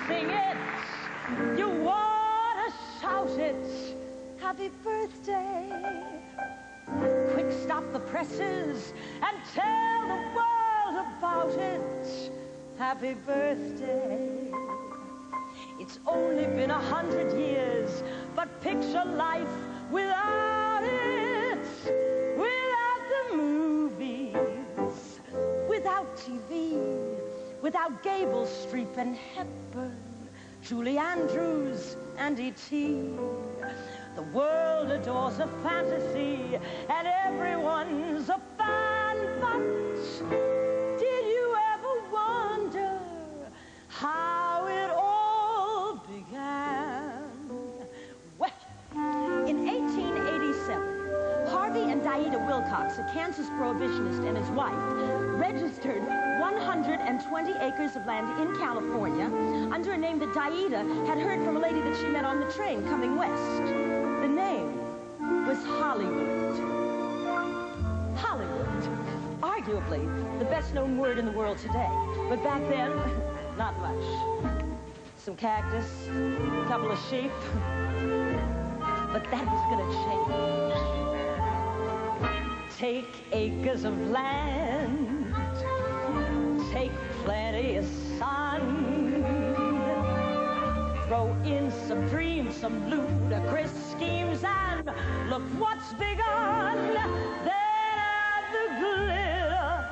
sing it, you want to shout it. Happy birthday. Quick, stop the presses and tell the world about it. Happy birthday. It's only been 100 years, but picture life without it. Without the movies, without TV, without Gable, Streep, and Hepburn, Julie Andrews, and E.T. The world adores a fantasy, and everyone's a fan, but did you ever wonder how it all began? Well, in 1887, Harvey and Dieta Wilcox, a Kansas prohibitionist, and his wife registered 120 acres of land in California under a name that Dieta had heard from a lady that she met on the train coming west. The name was Hollywood. Hollywood. Arguably the best-known word in the world today. But back then, not much. Some cactus, a couple of sheep. But that was gonna change. Take acres of land. Take plenty of sun. Throw in some dreams, some ludicrous schemes, and look what's begun. Then add the glitter,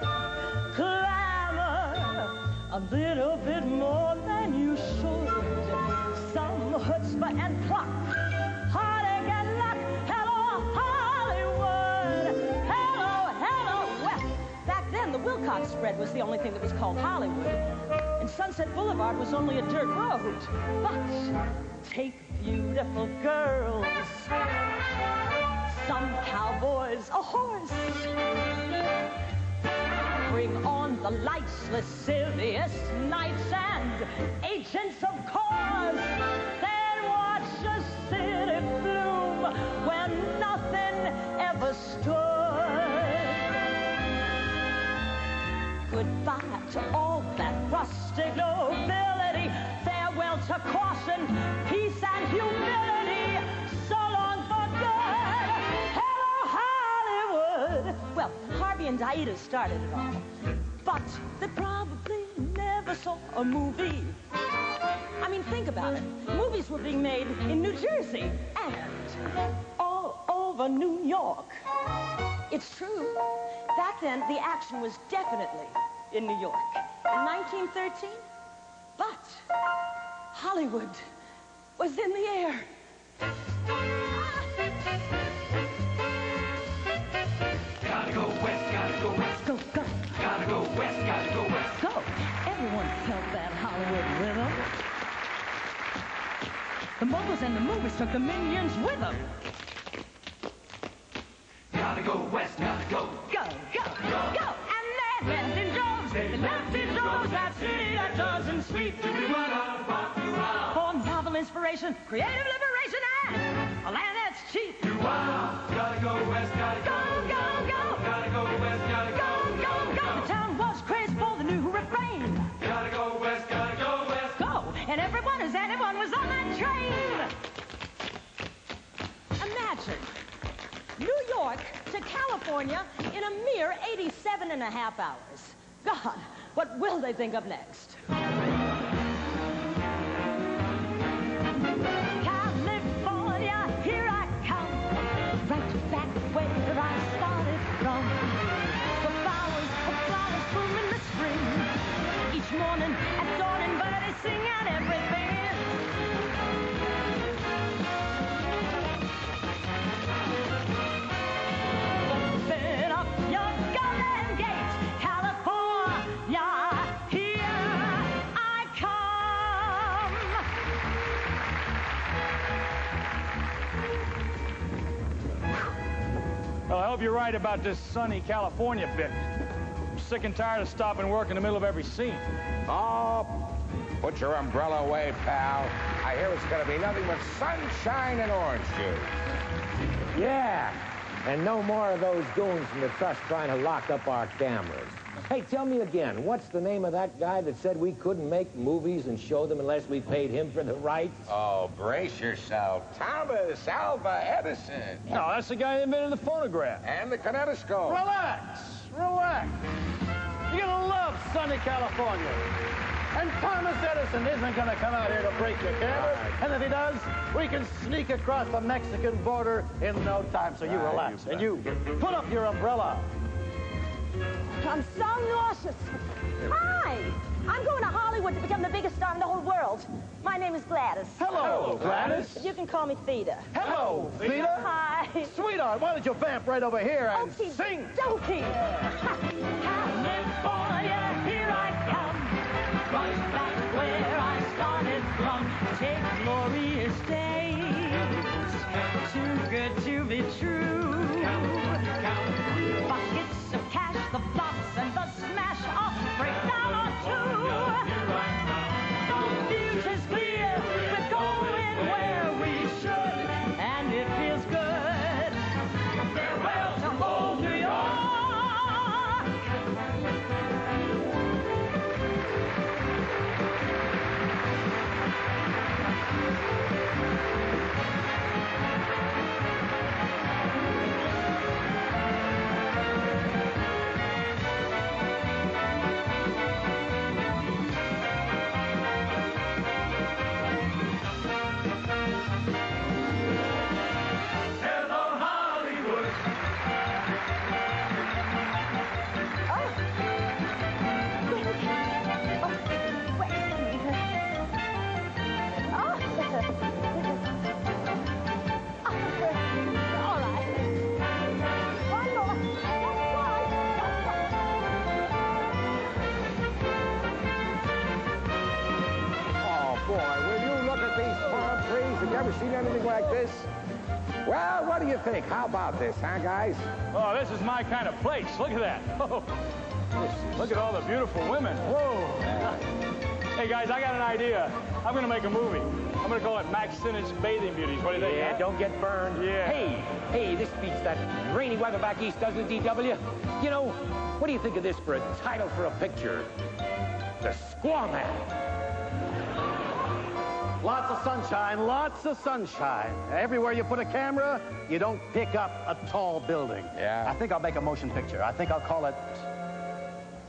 glamour, a little bit more than you should. Some chutzpah and pluck, heartache and luck. Hello, Hollywood. Hello, hello. Well, back then the Wilcox spread was the only thing that was called Hollywood. And Sunset Boulevard was only a dirt road. But take beautiful girls, some cowboys, a horse. Bring on the lights, lascivious nights, and agents of course. Then watch a city bloom where nothing ever stood. Goodbye to all that rustic nobility. Farewell to caution, peace, and humility. So long for good. Hello, Hollywood. Well, Harvey and Dieta started it all. But they probably never saw a movie. I mean, think about it. Movies were being made in New Jersey and all over New York. It's true. Back then, the action was definitely in New York. In 1913, but Hollywood was in the air. Gotta go west, gotta go west. Go, go. Gotta go west, gotta go west. Go. Everyone felt that Hollywood rhythm. The moguls and the movies took the minions with them. Gotta go west, gotta go. Go, go, go, go. And they went in droves. They left in droves that city that doesn't sleep. For novel inspiration, creative liberation, and a land that's cheap. Gotta go west, gotta go. Go, go, go. Gotta go west, gotta go. Go, go, go. The town was crazy for the new refrain. Gotta go west, gotta go west. Go, and everyone as anyone was on that train. Imagine New York to California in a mere 87 and a half hours. God, what will they think of next? California, here I come, right back where I started from. The flowers bloom in the spring. Each morning at dawn and birdies sing and everything. Open up your golden gate, California, here I come. Well, I hope you're right about this sunny California bit. I'm sick and tired of stopping work in the middle of every scene. Oh, put your umbrella away, pal. I hear it's gonna be nothing but sunshine and orange juice. Yeah, and no more of those goons from the trust trying to lock up our cameras. Hey, tell me again, what's the name of that guy that said we couldn't make movies and show them unless we paid him for the rights? Oh, brace yourself. Thomas Alva Edison. No, that's the guy that invented the phonograph. And the kinetoscope. Relax, relax. You're gonna love sunny California. And Thomas Edison isn't gonna come out here to break your camera. And if he does, we can sneak across the Mexican border in no time. So you relax. And you put up your umbrella. I'm so nauseous. Hi, I'm going to Hollywood to become the biggest star in the whole world. My name is Gladys. Hello, Gladys. You can call me Theda. Hello, Theda. Hi. Sweetheart, why don't you vamp right over here and Okie sing? dokie. California, here I come. Right back where I started from. Take glorious days. Too good to be true. Buckets of cash, the flops and the smash off breakdown or two. The future's clear, we're going where we should, and it feels good. Farewell to old New York. Hello, Hollywood. Oh, boy, will you look at these palm trees? Have you ever seen anything like this? Well, what do you think? How about this, huh, guys? Oh, this is my kind of place. Look at that. Oh, look at all the beautiful women. Whoa. Hey, guys, I got an idea. I'm going to make a movie. I'm going to call it Max Sinnott's Bathing Beauties. What do you think? Yeah, huh? don't get burned. Yeah. Hey, this beats that rainy weather back east, doesn't it, DW? You know, what do you think of this for a title for a picture? The Squaw Man. Lots of sunshine, lots of sunshine. Everywhere you put a camera, you don't pick up a tall building. Yeah. I think I'll make a motion picture. I think I'll call it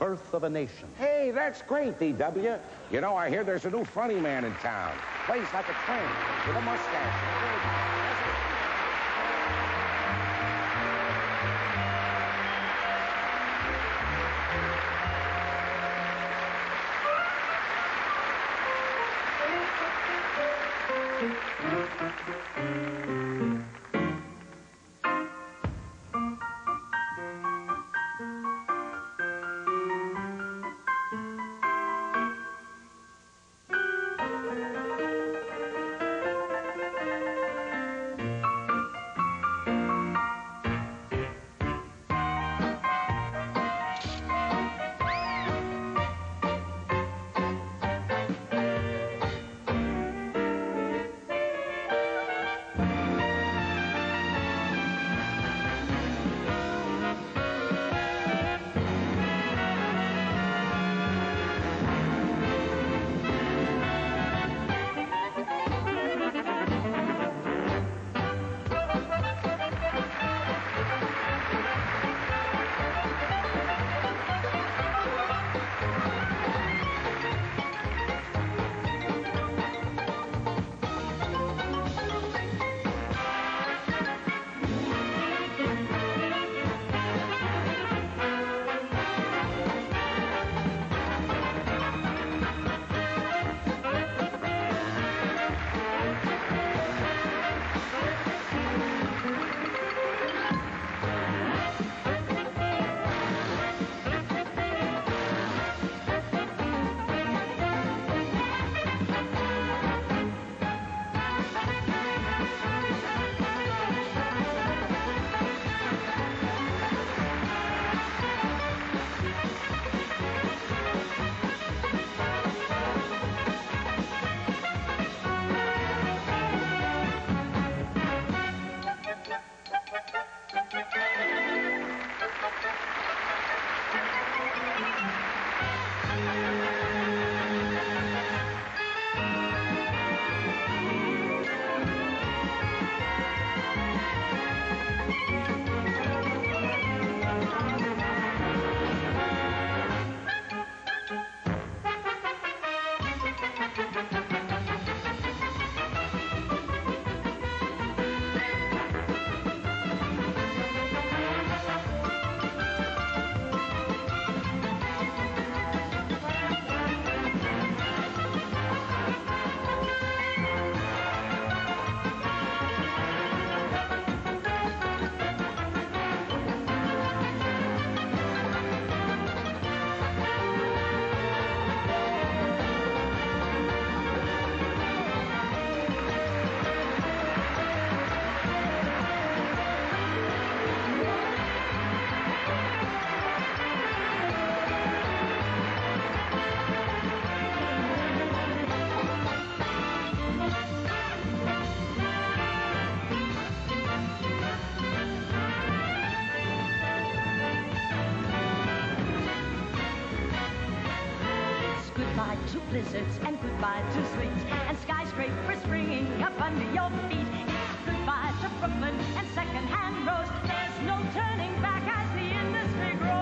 Birth of a Nation. Hey, that's great, DW. You know, I hear there's a new funny man in town. Plays like a train with a mustache. Goodbye to blizzards and goodbye to sleet and skyscrapers springing up under your feet. It's goodbye to Brooklyn and second-hand roads. There's no turning back as the industry grows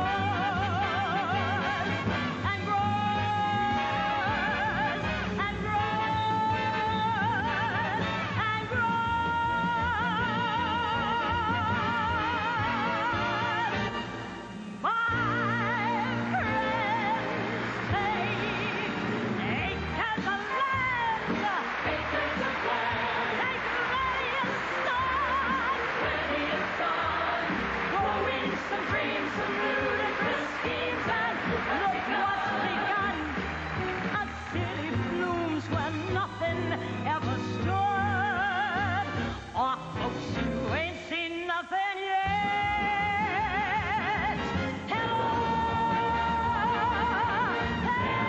and grows and grows and grows. My some dreams, some ludicrous schemes, and look what's begun. A city blooms where nothing ever stood. Or folks who ain't seen nothing yet. Hello, hello, hello,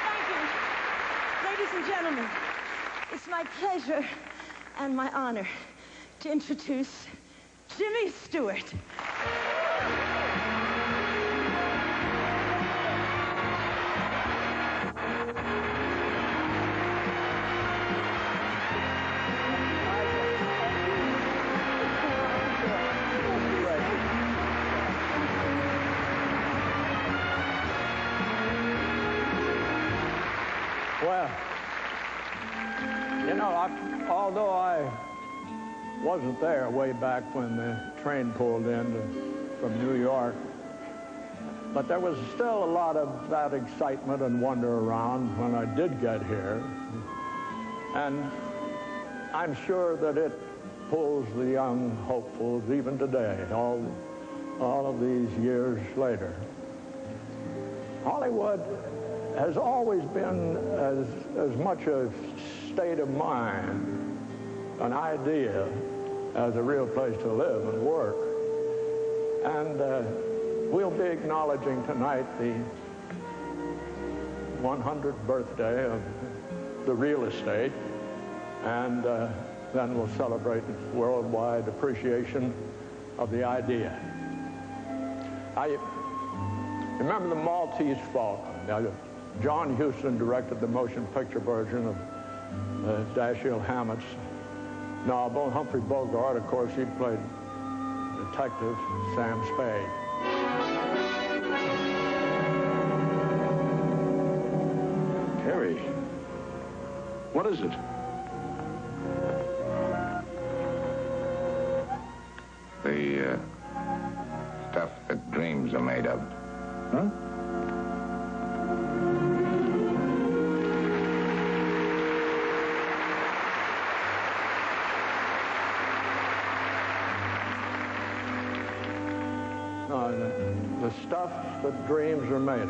Hollywood. Ladies and gentlemen, it's my pleasure and my honor to introduce Jimmy Stewart. Well, you know, although I wasn't there way back when the train pulled in from New York, but there was still a lot of that excitement and wonder around when I did get here. And I'm sure that it pulls the young hopefuls even today, all of these years later. Hollywood has always been as much a state of mind, an idea, as a real place to live and work. And we'll be acknowledging tonight the 100th birthday of the real estate, and then we'll celebrate worldwide appreciation of the idea. I remember the Maltese Falcon. Now, John Huston directed the motion picture version of Dashiell Hammett's novel. Humphrey Bogart, of course, he played Detective Sam Spade. Harry, what is it? The stuff that dreams are made of. Huh? The stuff that dreams are made of.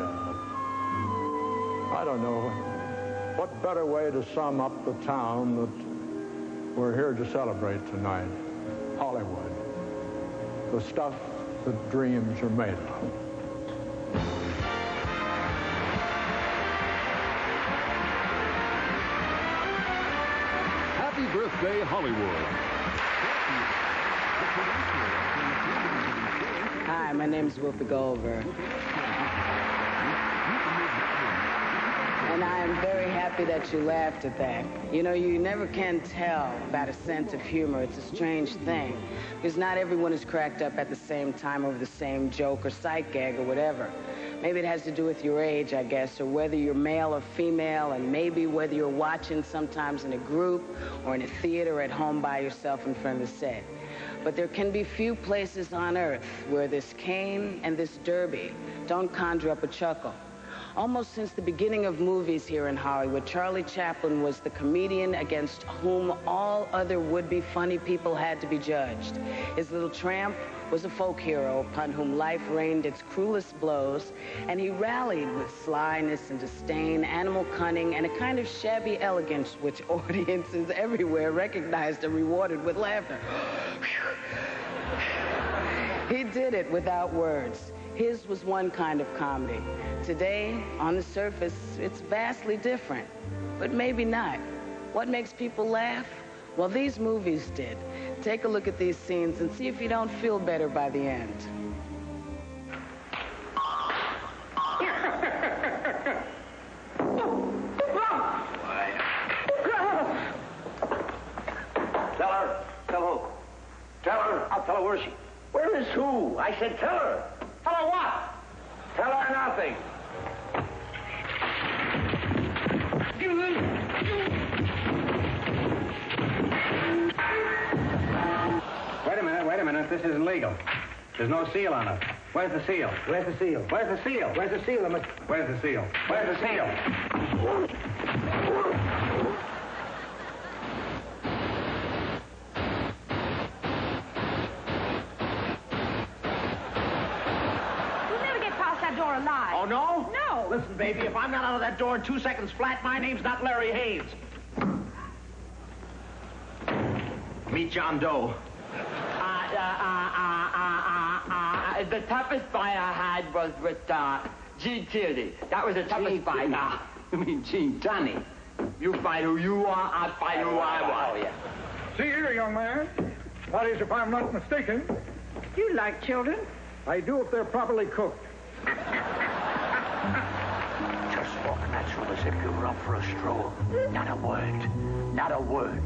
I don't know. What better way to sum up the town that we're here to celebrate tonight? Hollywood. The stuff that dreams are made of. Happy birthday, Hollywood. Hi, my name's Whoopi Goldberg. And I am very happy that you laughed at that. You know, you never can tell about a sense of humor. It's a strange thing, because not everyone is cracked up at the same time over the same joke or sight gag or whatever. Maybe it has to do with your age, I guess, or whether you're male or female, and maybe whether you're watching sometimes in a group or in a theater or at home by yourself in front of the set. But there can be few places on earth where this cane and this derby don't conjure up a chuckle. Almost since the beginning of movies here in Hollywood, Charlie Chaplin was the comedian against whom all other would-be funny people had to be judged. His Little Tramp was a folk hero upon whom life rained its cruelest blows, and he rallied with slyness and disdain, animal cunning, and a kind of shabby elegance which audiences everywhere recognized and rewarded with laughter. He did it without words. His was one kind of comedy. Today, on the surface, it's vastly different, but maybe not. What makes people laugh? Well, these movies did. Take a look at these scenes and see if you don't feel better by the end. Tell her. Tell who? Tell her. I'll tell her. Where is she? Where is who? I said tell her. Tell her what? Tell her nothing. Wait a minute. This isn't legal. There's no seal on it. Where's the seal? Where's the seal? Where's the seal? Where's the seal? Where's the seal? Where's the seal? Door alive. Oh, no? No. Listen, baby, if I'm not out of that door in 2 seconds flat, my name's not Larry Hayes. Meet John Doe. The toughest fight I had was with Gene Tierney. That was the toughest fight. You mean Gene Tunney. You fight who you are, I fight who I want. Oh, yeah. See here, young man. That is, if I'm not mistaken. You like children? I do if they're properly cooked. Just walk natural as if you were up for a stroll. Not a word. Not a word.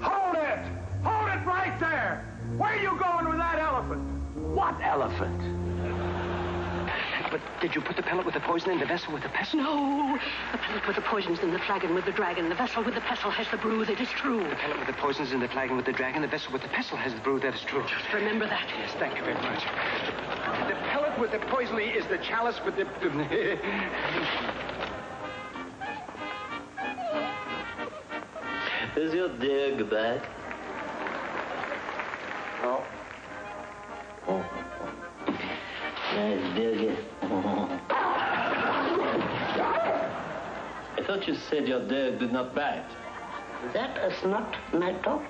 Hold it! Hold it right there! Where are you going with that elephant? What elephant? But did you put the pellet with the poison in the vessel with the pestle? No. The pellet with the poison's in the flagon with the dragon. The vessel with the pestle has the brew that is true. The pellet with the poison's in the flagon with the dragon. The vessel with the pestle has the brew that is true. Just remember that. Yes, thank you very much. The pellet with the poison is the chalice with the... Is your dig back? Oh. Oh. Nice dig. I thought you said your dig did not bite. That is not my dog.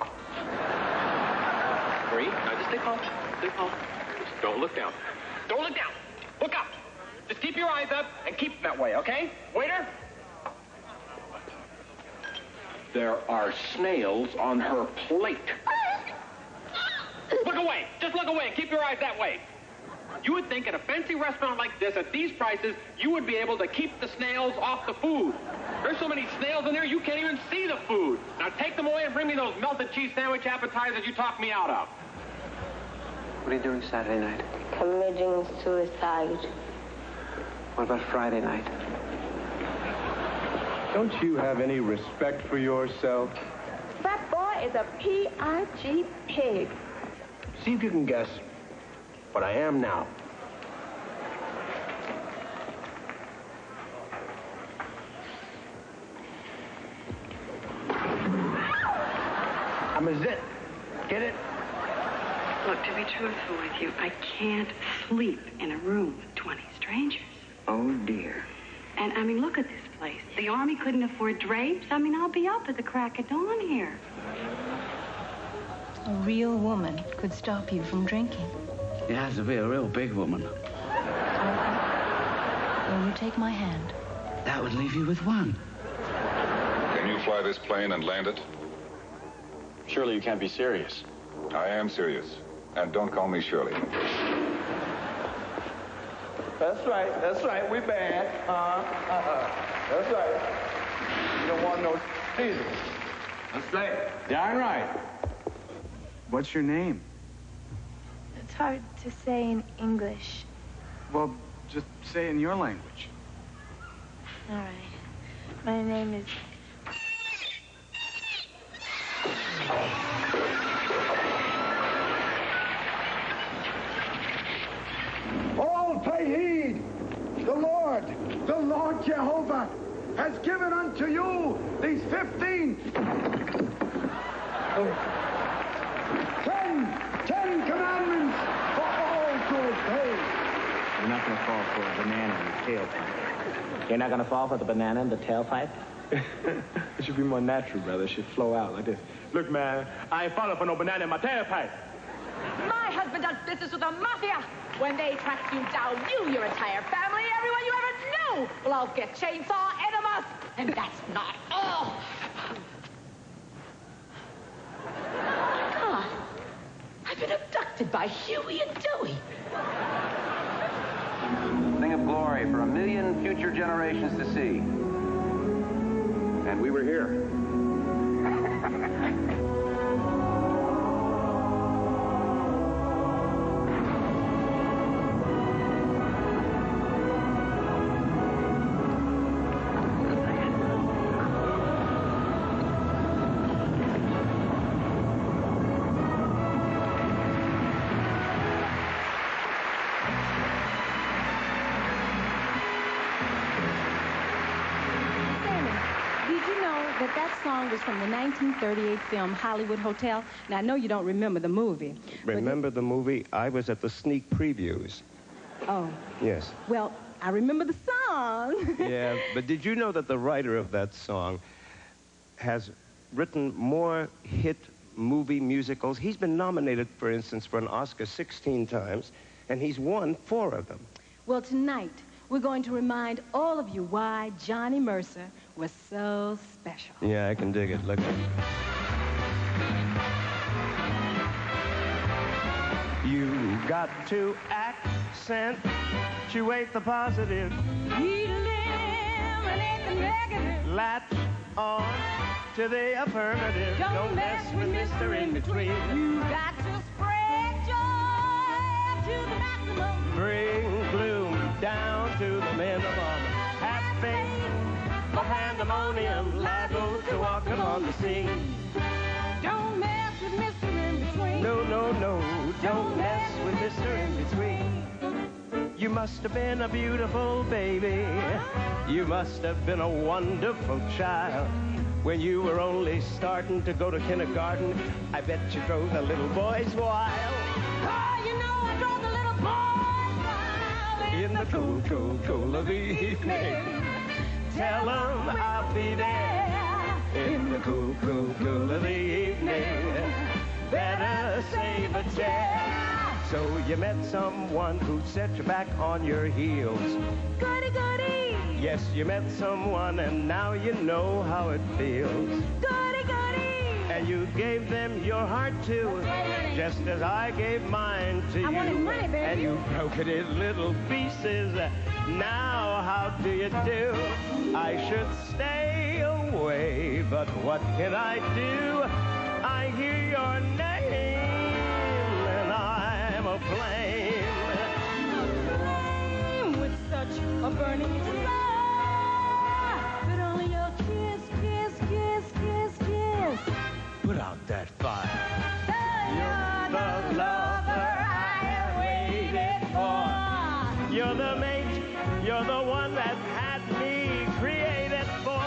Marie, now just stay calm. Stay calm. Just don't look down. Don't look down. Look up. Just keep your eyes up and keep them that way, okay? Waiter? There are snails on her plate. Look away. Just look away and keep your eyes that way. You would think at a fancy restaurant like this, at these prices, you would be able to keep the snails off the food. There's so many snails in there, you can't even see the food. Now take them away and bring me those melted cheese sandwich appetizers you talked me out of. What are you doing Saturday night? Committing suicide. What about Friday night? Don't you have any respect for yourself? That boy is a P-I-G pig. See if you can guess what I am now. I'm a zit. Get it? Look, to be truthful with you, I can't sleep in a room with 20 strangers. Oh, dear. And, I mean, look at this place. The Army couldn't afford drapes. I mean, I'll be up at the crack of dawn here. A real woman could stop you from drinking. It has to be a real big woman. Will you take my hand? That would leave you with one. Can you fly this plane and land it? Surely you can't be serious. I am serious. And don't call me Shirley. That's right. We bad. That's right. You don't want no either. That's right. Darn right. What's your name? It's hard to say in English. Well, just say in your language. All right. My name is... The Lord Jehovah has given unto you these 10 commandments for all to obey. You're not going to fall for a banana in the tailpipe. You're not going to fall for the banana in the tailpipe? It should be more natural, brother. It should flow out like this. Look, man, I ain't falling for no banana in my tailpipe. My husband does business with the mafia. When they track you down, your entire family, everyone you ever knew, will all get chainsaw enemas. And that's not all. God, I've been abducted by Huey and Dewey. Thing of glory for 1 million future generations to see. And we were here. That song was from the 1938 film Hollywood Hotel. Now, I know you don't remember the movie. Remember the movie? I was at the sneak previews. Oh. Yes. Well, I remember the song. Yeah, but did you know that the writer of that song has written more hit movie musicals? He's been nominated, for instance, for an Oscar 16 times, and he's won 4 of them. Well, tonight, we're going to remind all of you why Johnny Mercer was so special. Yeah, I can dig it. Look. You got to accentuate the positive. Eliminate the negative. Latch on to the affirmative. Don't mess with Mr. In-Between. You got to spread joy to the maximum. Bring gloom down to the minimum. Have faith for pandemonium. Liable to walking on the sea. Don't mess with Mr. In-Between. No, no, no. Don't mess with Mr. In-Between. You must have been a beautiful baby. You must have been a wonderful child. When you were only starting to go to kindergarten, I bet you drove the little boys wild. Oh, you know I drove the little boys wild. In the cool, cool, cool of the evening. Tell them I'll be there. In the cool, cool, cool of the evening. Better save a chair. So you met someone who set you back on your heels. Goody, goody. Yes, you met someone and now you know how it feels. Goody, goody. And you gave them your heart too, just as I gave mine to you. I wanted money, baby. And you broke it in little pieces. Now how do you do? I should stay away, but what can I do? I hear your name and I'm aflame. Aflame with such a burning desire. But only your kiss, kiss, kiss, kiss, kiss. Put out that fire. You're the lover I have waited for. You're the mate, you're the one that had me created for.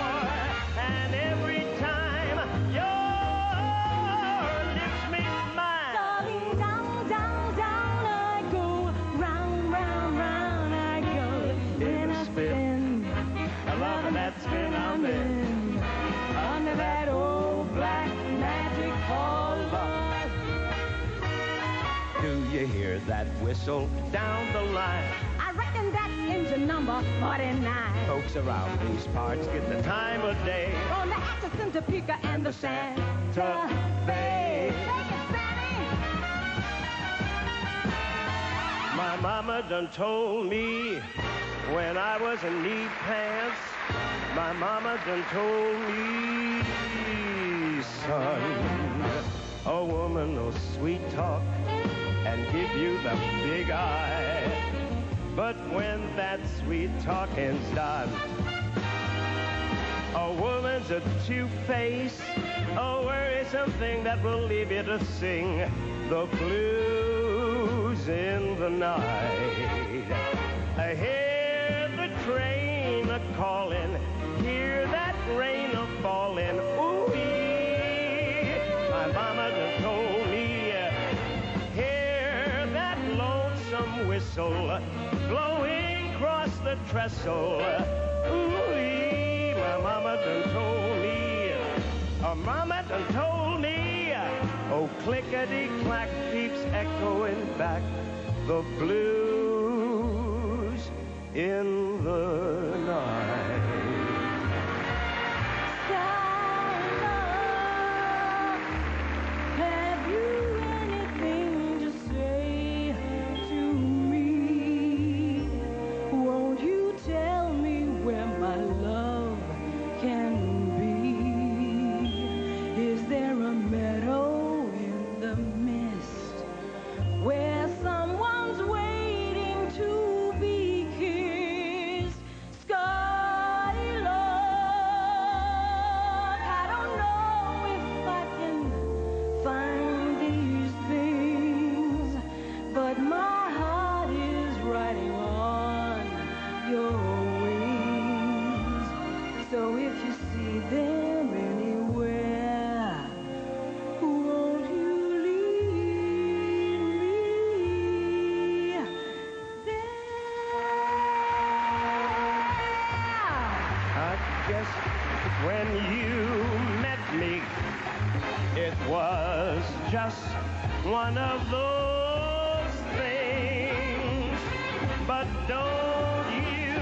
And every time your lips meet mine. Darling, down, down, down I go. Round, round, round I go. In a spin. I love that spin I'm in. Under that old black magic hall. Do you hear that whistle down the line? I reckon that's engine number 49. Folks around these parts get the time of day. On the Atchison, Topeka, and the Santa Fe. Take it, Sammy. My mama done told me when I was in knee pants. My mama done told me, son, a woman will sweet talk and give you the big eye. But when that sweet talking's done, a woman's a two-face, a worrisome thing that will leave you to sing the blues in the night. I hear whistle blowing across the trestle. Ooh-wee, my mama done told me. Mama done told me. Oh, clickety-clack keeps echoing back the blues in the night. Have you anything to say to me? Won't you tell me where my love can be? Is there a meadow in the mist where someone's waiting to be kissed? Scotty love, I don't know if I can find these things, but my heart is riding on your wings. So if you see them anywhere, won't you leave me I guess when you met me, it was just one of those things. But don't you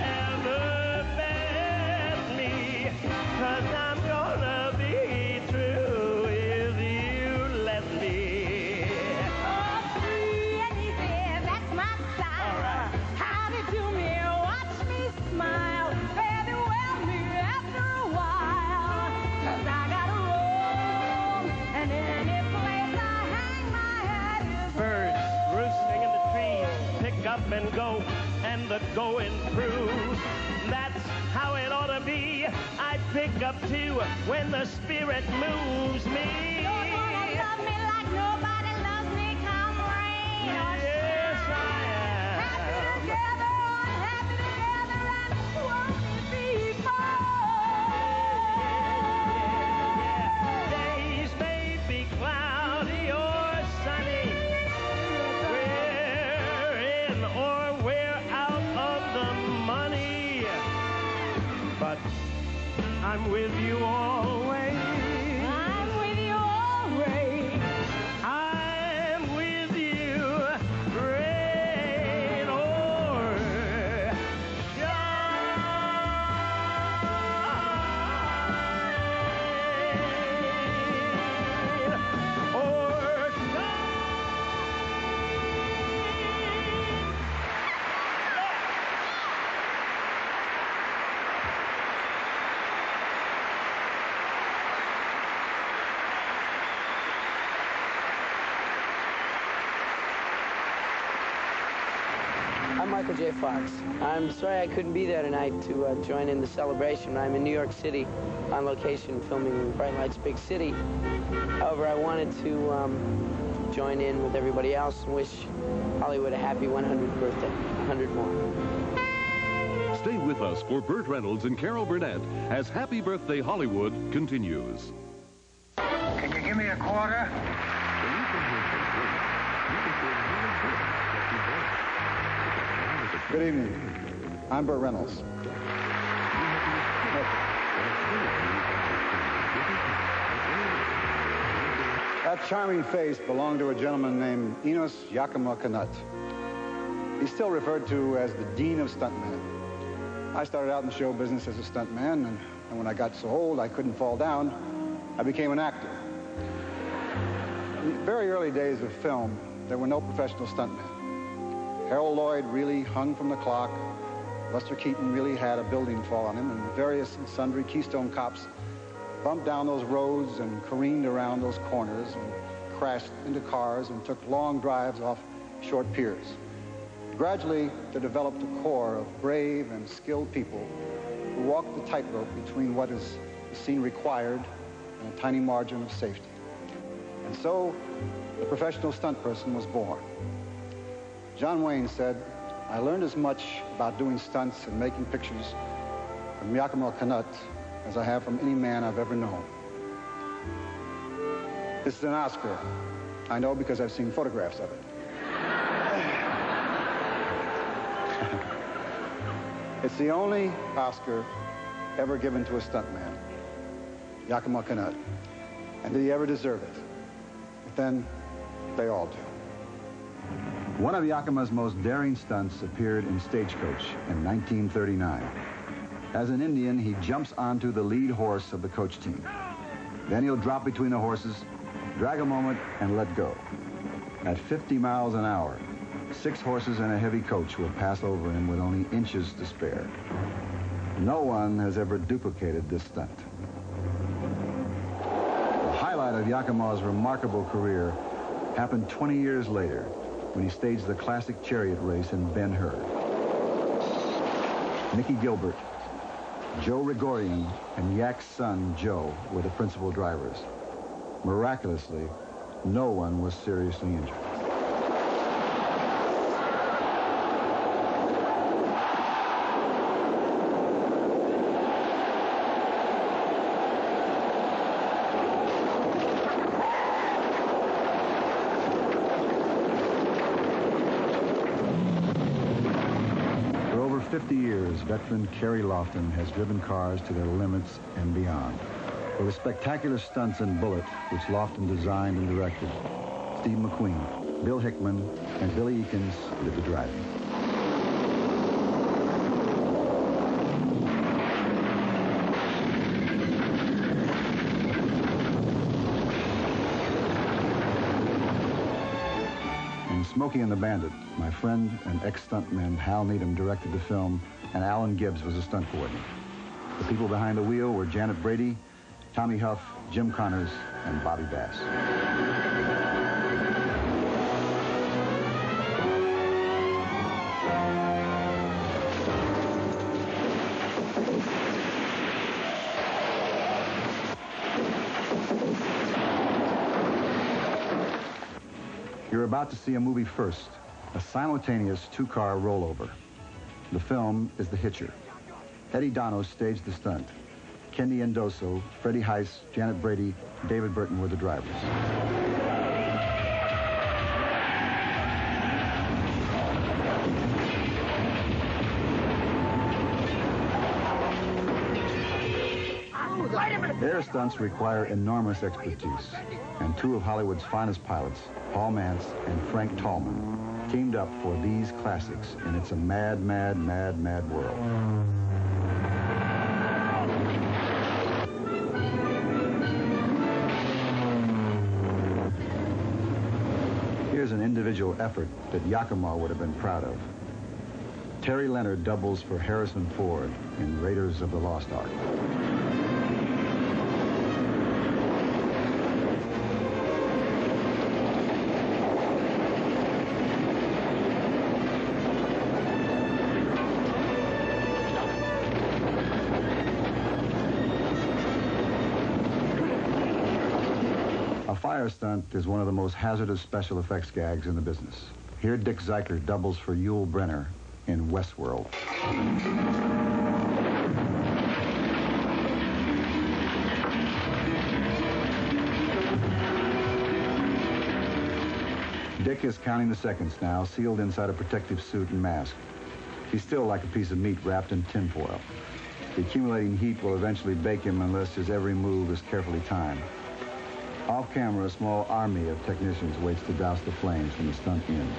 ever bet me, 'cause I'm gonna be true if you let me. Oh, free and easy, that's my style. How to do me, watch me smile, baby, well me after a while. 'Cause I gotta roam, and any place I hang my head is Birds roosting in the trees, pick up and go, and the going through. That's how it ought to be. I pick up too when the spirit moves me. You're gonna love me like nobody loves me, come rain or Yes, shine. I am. Happy together, unhappy together, and won't it be fun? Days may be cloudy or sunny. We're in or we're out of the money. But I'm with you always. I'm with you always. I'm with you, rain or shine, or I'm Michael J. Fox. I'm sorry I couldn't be there tonight to join in the celebration. I'm in New York City on location filming Bright Lights, Big City. However, I wanted to join in with everybody else and wish Hollywood a happy 100th birthday, 100 more. Stay with us for Burt Reynolds and Carol Burnett as Happy Birthday Hollywood continues. Can you give me a quarter? Good evening. I'm Burt Reynolds. That charming face belonged to a gentleman named Enos Yakima Knut. He's still referred to as the Dean of Stuntmen. I started out in the show business as a stuntman, and when I got so old I couldn't fall down, I became an actor. In the very early days of film, there were no professional stuntmen. Harold Lloyd really hung from the clock. Buster Keaton really had a building fall on him, and various and sundry Keystone cops bumped down those roads and careened around those corners and crashed into cars and took long drives off short piers. Gradually, there developed a core of brave and skilled people who walked the tightrope between what is the scene required and a tiny margin of safety. And so, the professional stunt person was born. John Wayne said, "I learned as much about doing stunts and making pictures from Yakima Knut as I have from any man I've ever known." This is an Oscar. I know because I've seen photographs of it. It's the only Oscar ever given to a stuntman, Yakima Canutt. And did he ever deserve it? But then, they all do. One of Yakima's most daring stunts appeared in Stagecoach in 1939. As an Indian, he jumps onto the lead horse of the coach team. Then he'll drop between the horses, drag a moment, and let go. At 50 miles an hour, 6 horses and a heavy coach will pass over him with only inches to spare. No one has ever duplicated this stunt. The highlight of Yakima's remarkable career happened 20 years later when he staged the classic chariot race in Ben-Hur. Mickey Gilbert, Joe Rigorian, and Yak's son, Joe, were the principal drivers. Miraculously, no one was seriously injured. For over 50 years, veteran Kerry Lofton has driven cars to their limits and beyond. For the spectacular stunts in Bullet, which Lofton designed and directed, Steve McQueen, Bill Hickman, and Billy Eakins did the driving. In Smokey and the Bandit, my friend and ex-stuntman Hal Needham directed the film, and Alan Gibbs was a stunt coordinator. The people behind the wheel were Janet Brady, Tommy Huff, Jim Connors, and Bobby Bass. You're about to see a movie first, a simultaneous 2-car rollover. The film is The Hitcher. Eddie Dono staged the stunt. Kendi Endoso, Freddie Heiss, Janet Brady, David Burton were the drivers. Air stunts require enormous expertise, and 2 of Hollywood's finest pilots, Paul Mantz and Frank Tallman, teamed up for these classics, and it's a mad, mad, mad, mad world. Here's an individual effort that Yakima would have been proud of. Terry Leonard doubles for Harrison Ford in Raiders of the Lost Ark. A fire stunt is one of the most hazardous special effects gags in the business. Here, Dick Zeicher doubles for Yul Brynner in Westworld. Dick is counting the seconds now, sealed inside a protective suit and mask. He's still like a piece of meat wrapped in tinfoil. The accumulating heat will eventually bake him unless his every move is carefully timed. Off camera, a small army of technicians waits to douse the flames when the stunt ends.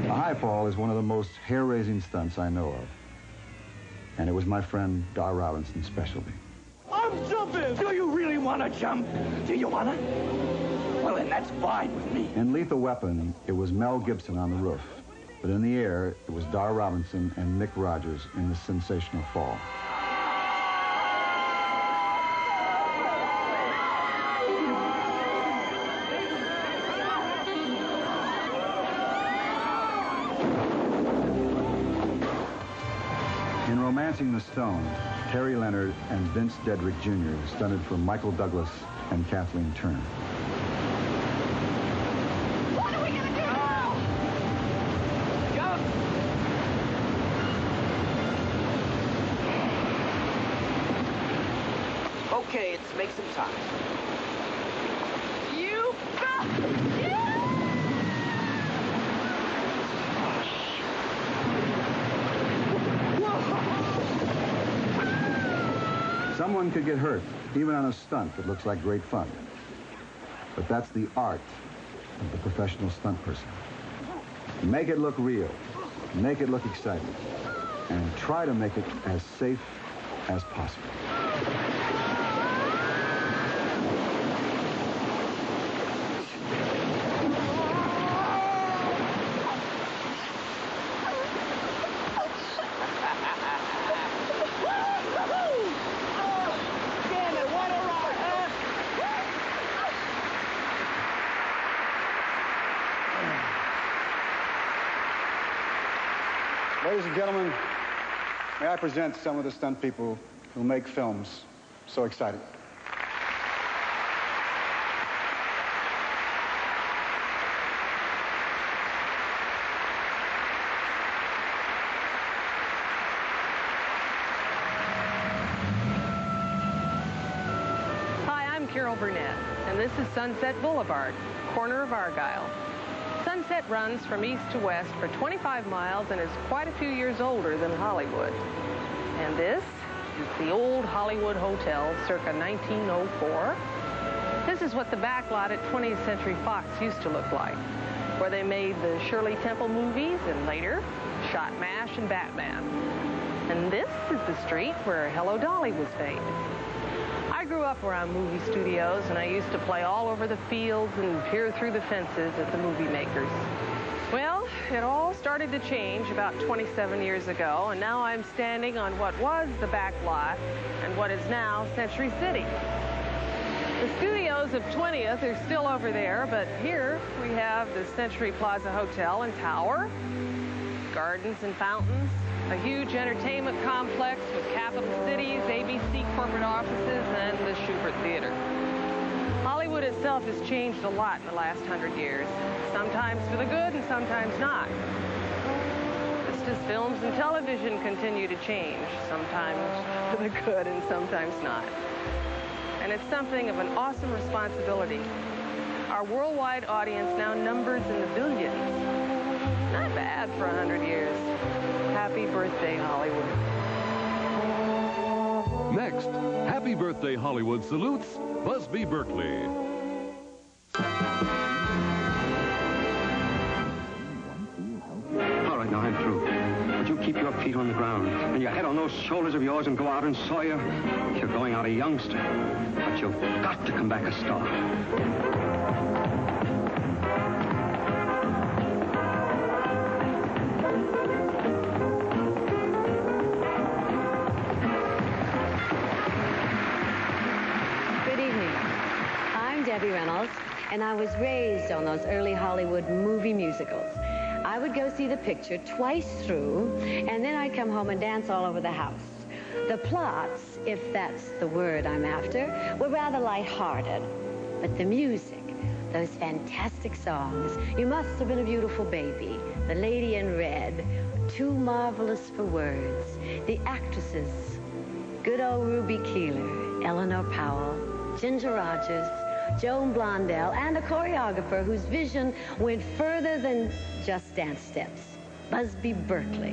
A high fall is one of the most hair-raising stunts I know of. And it was my friend Dar Robinson's specialty. I'm jumping! Do you really want to jump? Do you want to? Well, then that's fine with me. In Lethal Weapon, it was Mel Gibson on the roof. But in the air, it was Dar Robinson and Nick Rogers in the sensational fall. In Romancing the Stone, Terry Leonard and Vince Dedrick Jr. stunted for Michael Douglas and Kathleen Turner. What are we going to do now? Jump! Okay, let's make some time. You got Someone could get hurt, even on a stunt that looks like great fun. But that's the art of the professional stunt person. Make it look real, make it look exciting, and try to make it as safe as possible. Ladies and gentlemen, may I present some of the stunt people who make films so exciting. Hi, I'm Carol Burnett, and this is Sunset Boulevard, corner of Argyle. Sunset runs from east to west for 25 miles and is quite a few years older than Hollywood. And this is the old Hollywood Hotel, circa 1904. This is what the back lot at 20th Century Fox used to look like, where they made the Shirley Temple movies and later shot MASH and Batman. And this is the street where Hello Dolly was made. I grew up around movie studios, and I used to play all over the fields and peer through the fences at the movie makers. Well, it all started to change about 27 years ago, and now I'm standing on what was the back lot and what is now Century City. The studios of 20th are still over there, but here we have the Century Plaza Hotel and Tower, gardens and fountains, a huge entertainment complex with Capital Cities, ABC corporate offices, and the Schubert Theater. Hollywood itself has changed a lot in the last 100 years, sometimes for the good and sometimes not. Just as films and television continue to change, sometimes for the good and sometimes not. And it's something of an awesome responsibility. Our worldwide audience now numbers in the billions. Not bad for 100 years. Happy birthday, Hollywood. Next, Happy Birthday Hollywood salutes Busby Berkeley. All right, now I'm through. But you keep your feet on the ground and your head on those shoulders of yours and go out and Sawyer. You're going out a youngster, but you've got to come back a star. And I was raised on those early Hollywood movie musicals. I would go see the picture twice through, and then I'd come home and dance all over the house. The plots, if that's the word I'm after, were rather lighthearted. But the music, those fantastic songs, You Must Have Been a Beautiful Baby, The Lady in Red, Too Marvelous for Words, the actresses, good old Ruby Keeler, Eleanor Powell, Ginger Rogers, Joan Blondell, and a choreographer whose vision went further than just dance steps, Busby Berkeley.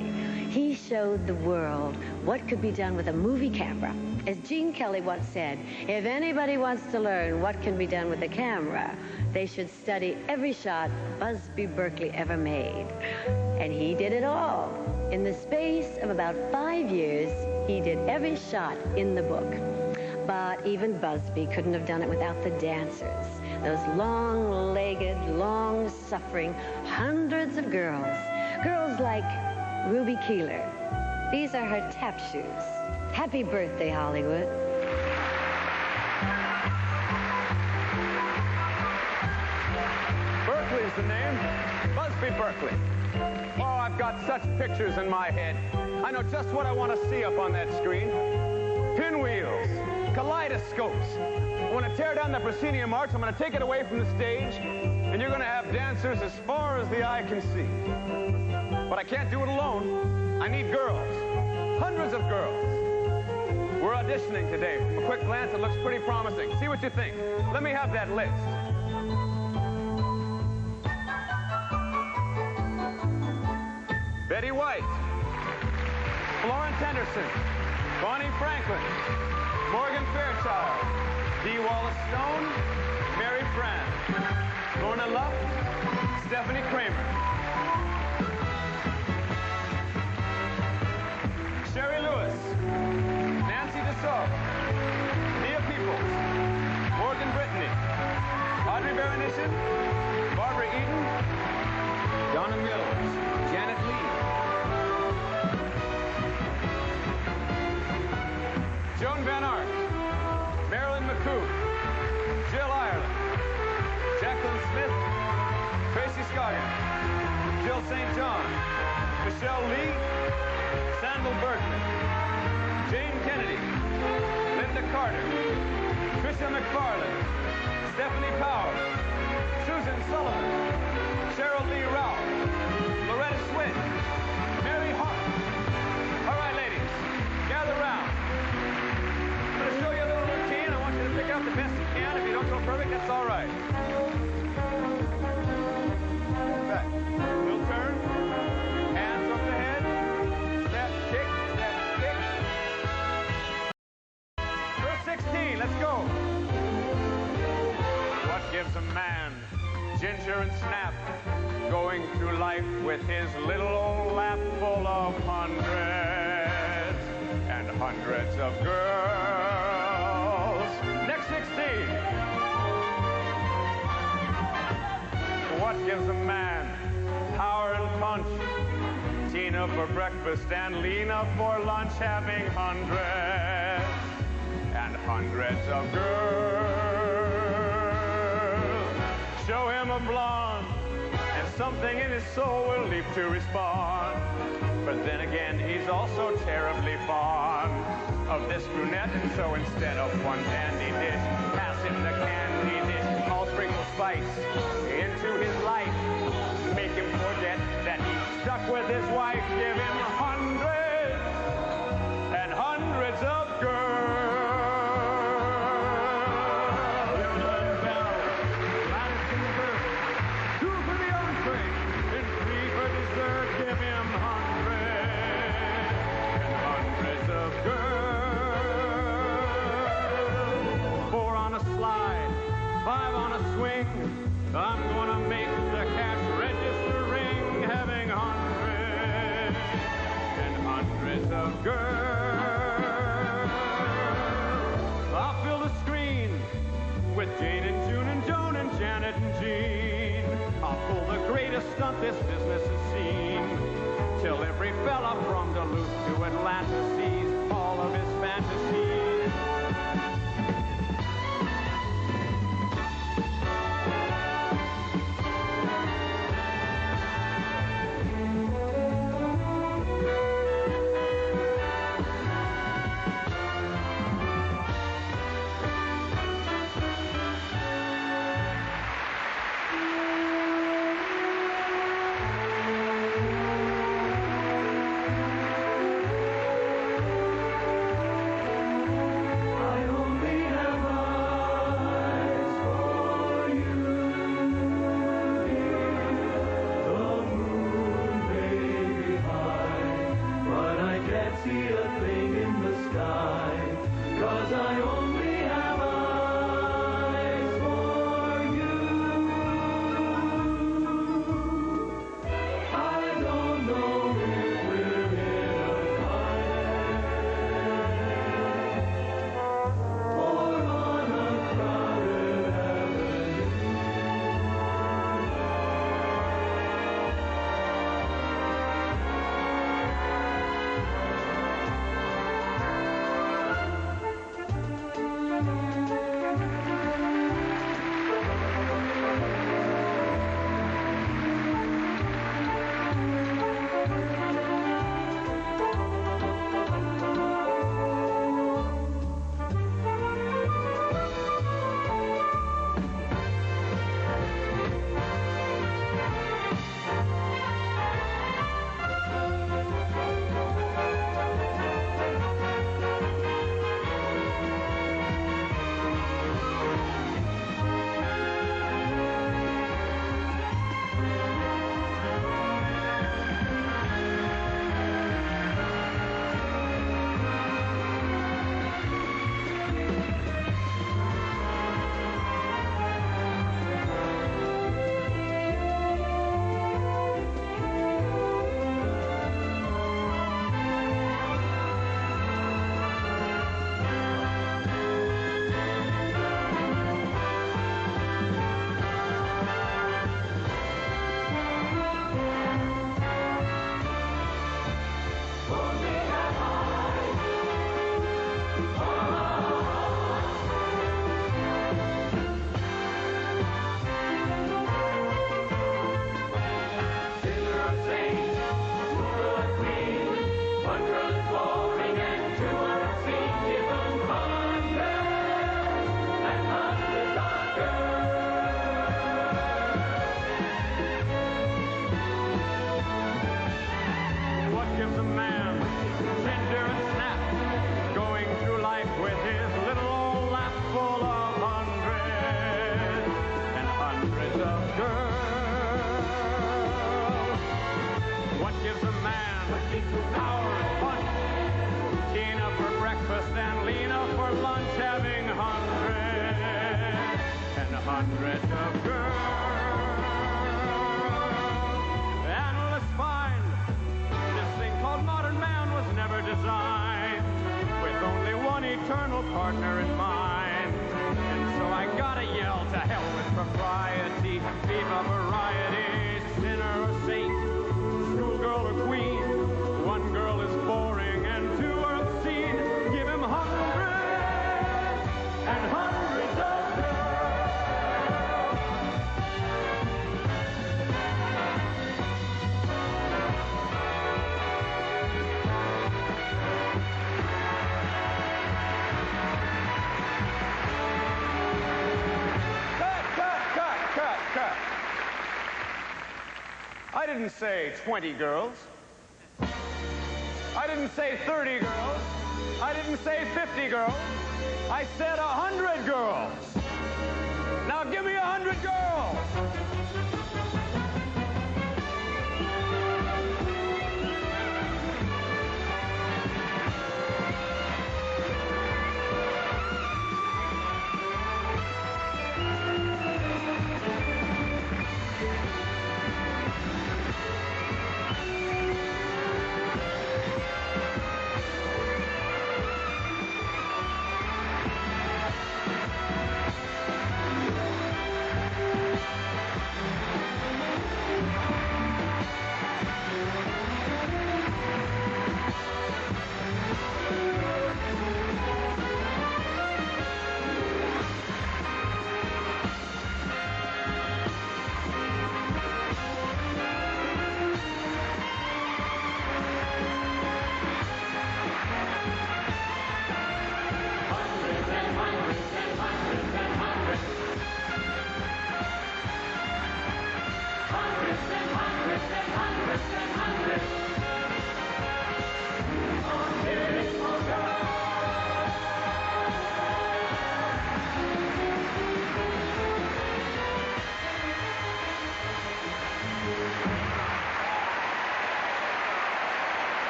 He showed the world what could be done with a movie camera. As Gene Kelly once said, if anybody wants to learn what can be done with a camera, they should study every shot Busby Berkeley ever made. And he did it all. In the space of about 5 years, he did every shot in the book. But even Busby couldn't have done it without the dancers. Those long-legged, long-suffering hundreds of girls. Girls like Ruby Keeler. These are her tap shoes. Happy birthday, Hollywood. Berkeley's the name. Busby Berkeley. Oh, I've got such pictures in my head. I know just what I want to see up on that screen. Pinwheels. Kaleidoscopes. I want to tear down the proscenium arch. I'm going to take it away from the stage, and you're going to have dancers as far as the eye can see. But I can't do it alone. I need girls. Hundreds of girls. We're auditioning today. From a quick glance, it looks pretty promising. See what you think. Let me have that list. Betty White. Florence Henderson. Bonnie Franklin. Morgan Fairchild, Dee Wallace Stone, Mary Fran, Lorna Luff, Stephanie Kramer, Sherry Lewis, Nancy DeSalle, Nia Peoples, Morgan Brittany, Audrey Berenice, Barbara Eden, Donna Mills, Janet Lee, Joan Van Ark, Marilyn McCoo, Jill Ireland, Jacqueline Smith, Tracy Scoggin, Jill St. John, Michelle Lee, Sandal Bergman, Jane Kennedy, Linda Carter, Tricia McFarland, Stephanie Powers, Susan Sullivan, Cheryl Lee Rowell, Loretta Swit, Mary Hart. All right, ladies, gather round. I'm going to show you a little routine. I want you to pick out the best you can. If you don't go perfect, that's all right. Back. Little turn. Hands over the head. Step, kick, step, kick. First 16, let's go. What gives a man ginger and snap, going through life with his little old lap full of hundreds and hundreds of girls? Next 16. What gives a man power and punch? Tina for breakfast and Lena for lunch, having hundreds and hundreds of girls. Show him a blonde, and something in his soul will leap to respond. But then again, he's also terribly fond of this brunette, and so instead of one dandy dish, pass him the candy dish. I'll sprinkle spice into his life, make him forget that he's stuck with his wife. Give him hundreds and hundreds of girls. Give him hundreds and hundreds of girls. 4 on a slide, 5 on a swing. I'm gonna make the cash register ring, having hundreds and hundreds of girls. I'll fill the screen with Jane and June and Joan and Janet and Jean. I'll pull the greatest stunt this business has seen, till every fella from Duluth to Atlanta sees all of his fantasies. I only Hundreds of girls. And let's find this thing called modern man was never designed with only one eternal partner in mind. And so I gotta yell to hell with propriety, viva variety, sinner or saint, schoolgirl or queen. One girl is boring and two are obscene. Give him hundreds and hundreds of I didn't say 20 girls. I didn't say 30 girls. I didn't say 50 girls. I said 100 girls. Now give me 100 girls.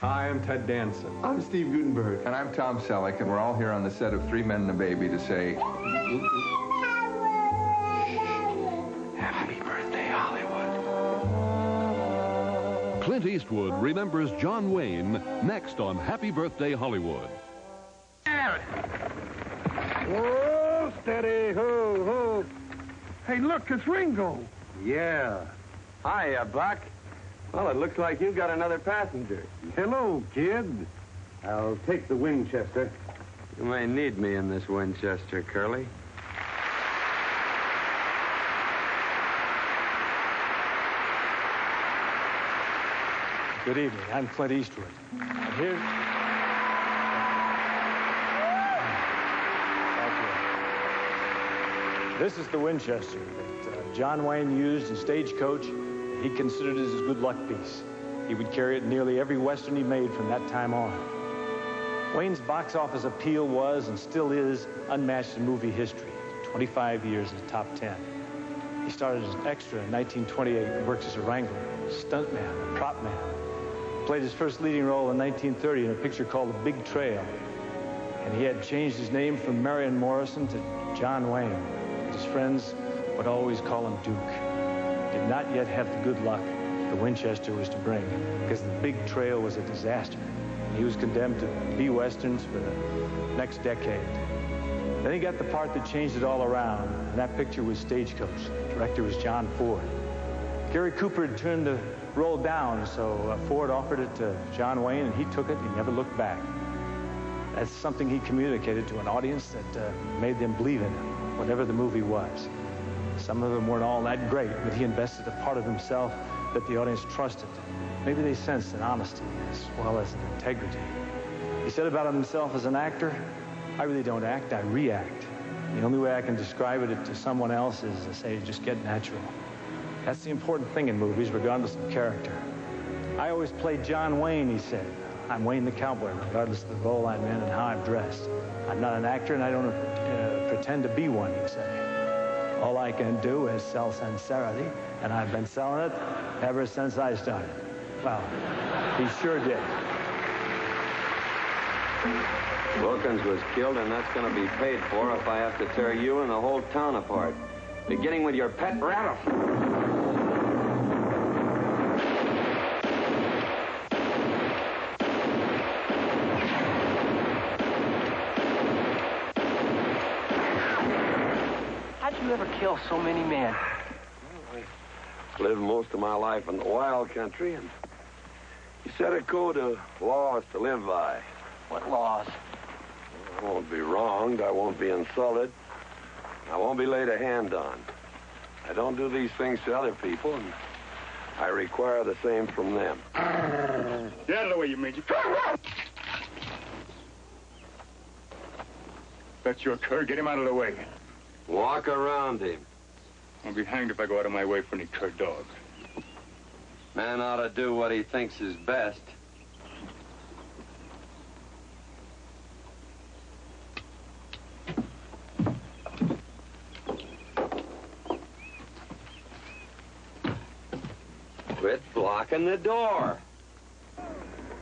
Hi, I'm Ted Danson. I'm Steve Gutenberg. And I'm Tom Selleck, and we're all here on the set of 3 Men and a Baby to say... Happy birthday, Hollywood. Clint Eastwood remembers John Wayne next on Happy Birthday, Hollywood. Whoa, steady, ho, ho. Hey, look, it's Ringo. Yeah. Hiya, Buck. Well, it looks like you got another passenger. Hello, kid. I'll take the Winchester. You may need me in this Winchester, Curly. Good evening. I'm Clint Eastwood. And here... Thank you. This is the Winchester that John Wayne used in Stagecoach. He considered it his good luck piece. He would carry it in nearly every Western he made from that time on. Wayne's box office appeal was and still is unmatched in movie history. 25 years in the top 10. He started as an extra in 1928 and worked as a wrangler, stuntman, and prop man. Played his first leading role in 1930 in a picture called The Big Trail. And he had changed his name from Marion Morrison to John Wayne. And his friends would always call him Duke. Did not yet have the good luck the Winchester was to bring, because The Big Trail was a disaster. He was condemned to B-Westerns for the next decade. Then he got the part that changed it all around, and that picture was Stagecoach. The director was John Ford. Gary Cooper had turned the role down, so Ford offered it to John Wayne, and he took it. He never looked back. That's something he communicated to an audience that made them believe in him, whatever the movie was. Some of them weren't all that great, but he invested a part of himself that the audience trusted. Maybe they sensed an honesty as well as an integrity. He said about himself as an actor, I really don't act, I react. The only way I can describe it to someone else is to say, just get natural. That's the important thing in movies, regardless of character. I always play John Wayne, he said. I'm Wayne the cowboy, regardless of the role I'm in and how I'm dressed. I'm not an actor, and I don't pretend to be one, he'd say. All I can do is sell sincerity, and I've been selling it ever since I started. Well, he sure did. Wilkins was killed, and that's going to be paid for if I have to tear you and the whole town apart. Beginning with your pet rattle. How'd you ever kill so many men? I lived most of my life in the wild country, and you set a code of laws to live by. What laws? I won't be wronged, I won't be insulted, I won't be laid a hand on. I don't do these things to other people, and I require the same from them. Get out of the way, you midget. That's your cur. Get him out of the way. Walk around him. I'll be hanged if I go out of my way for any cur dogs. Man ought to do what he thinks is best. Quit blocking the door.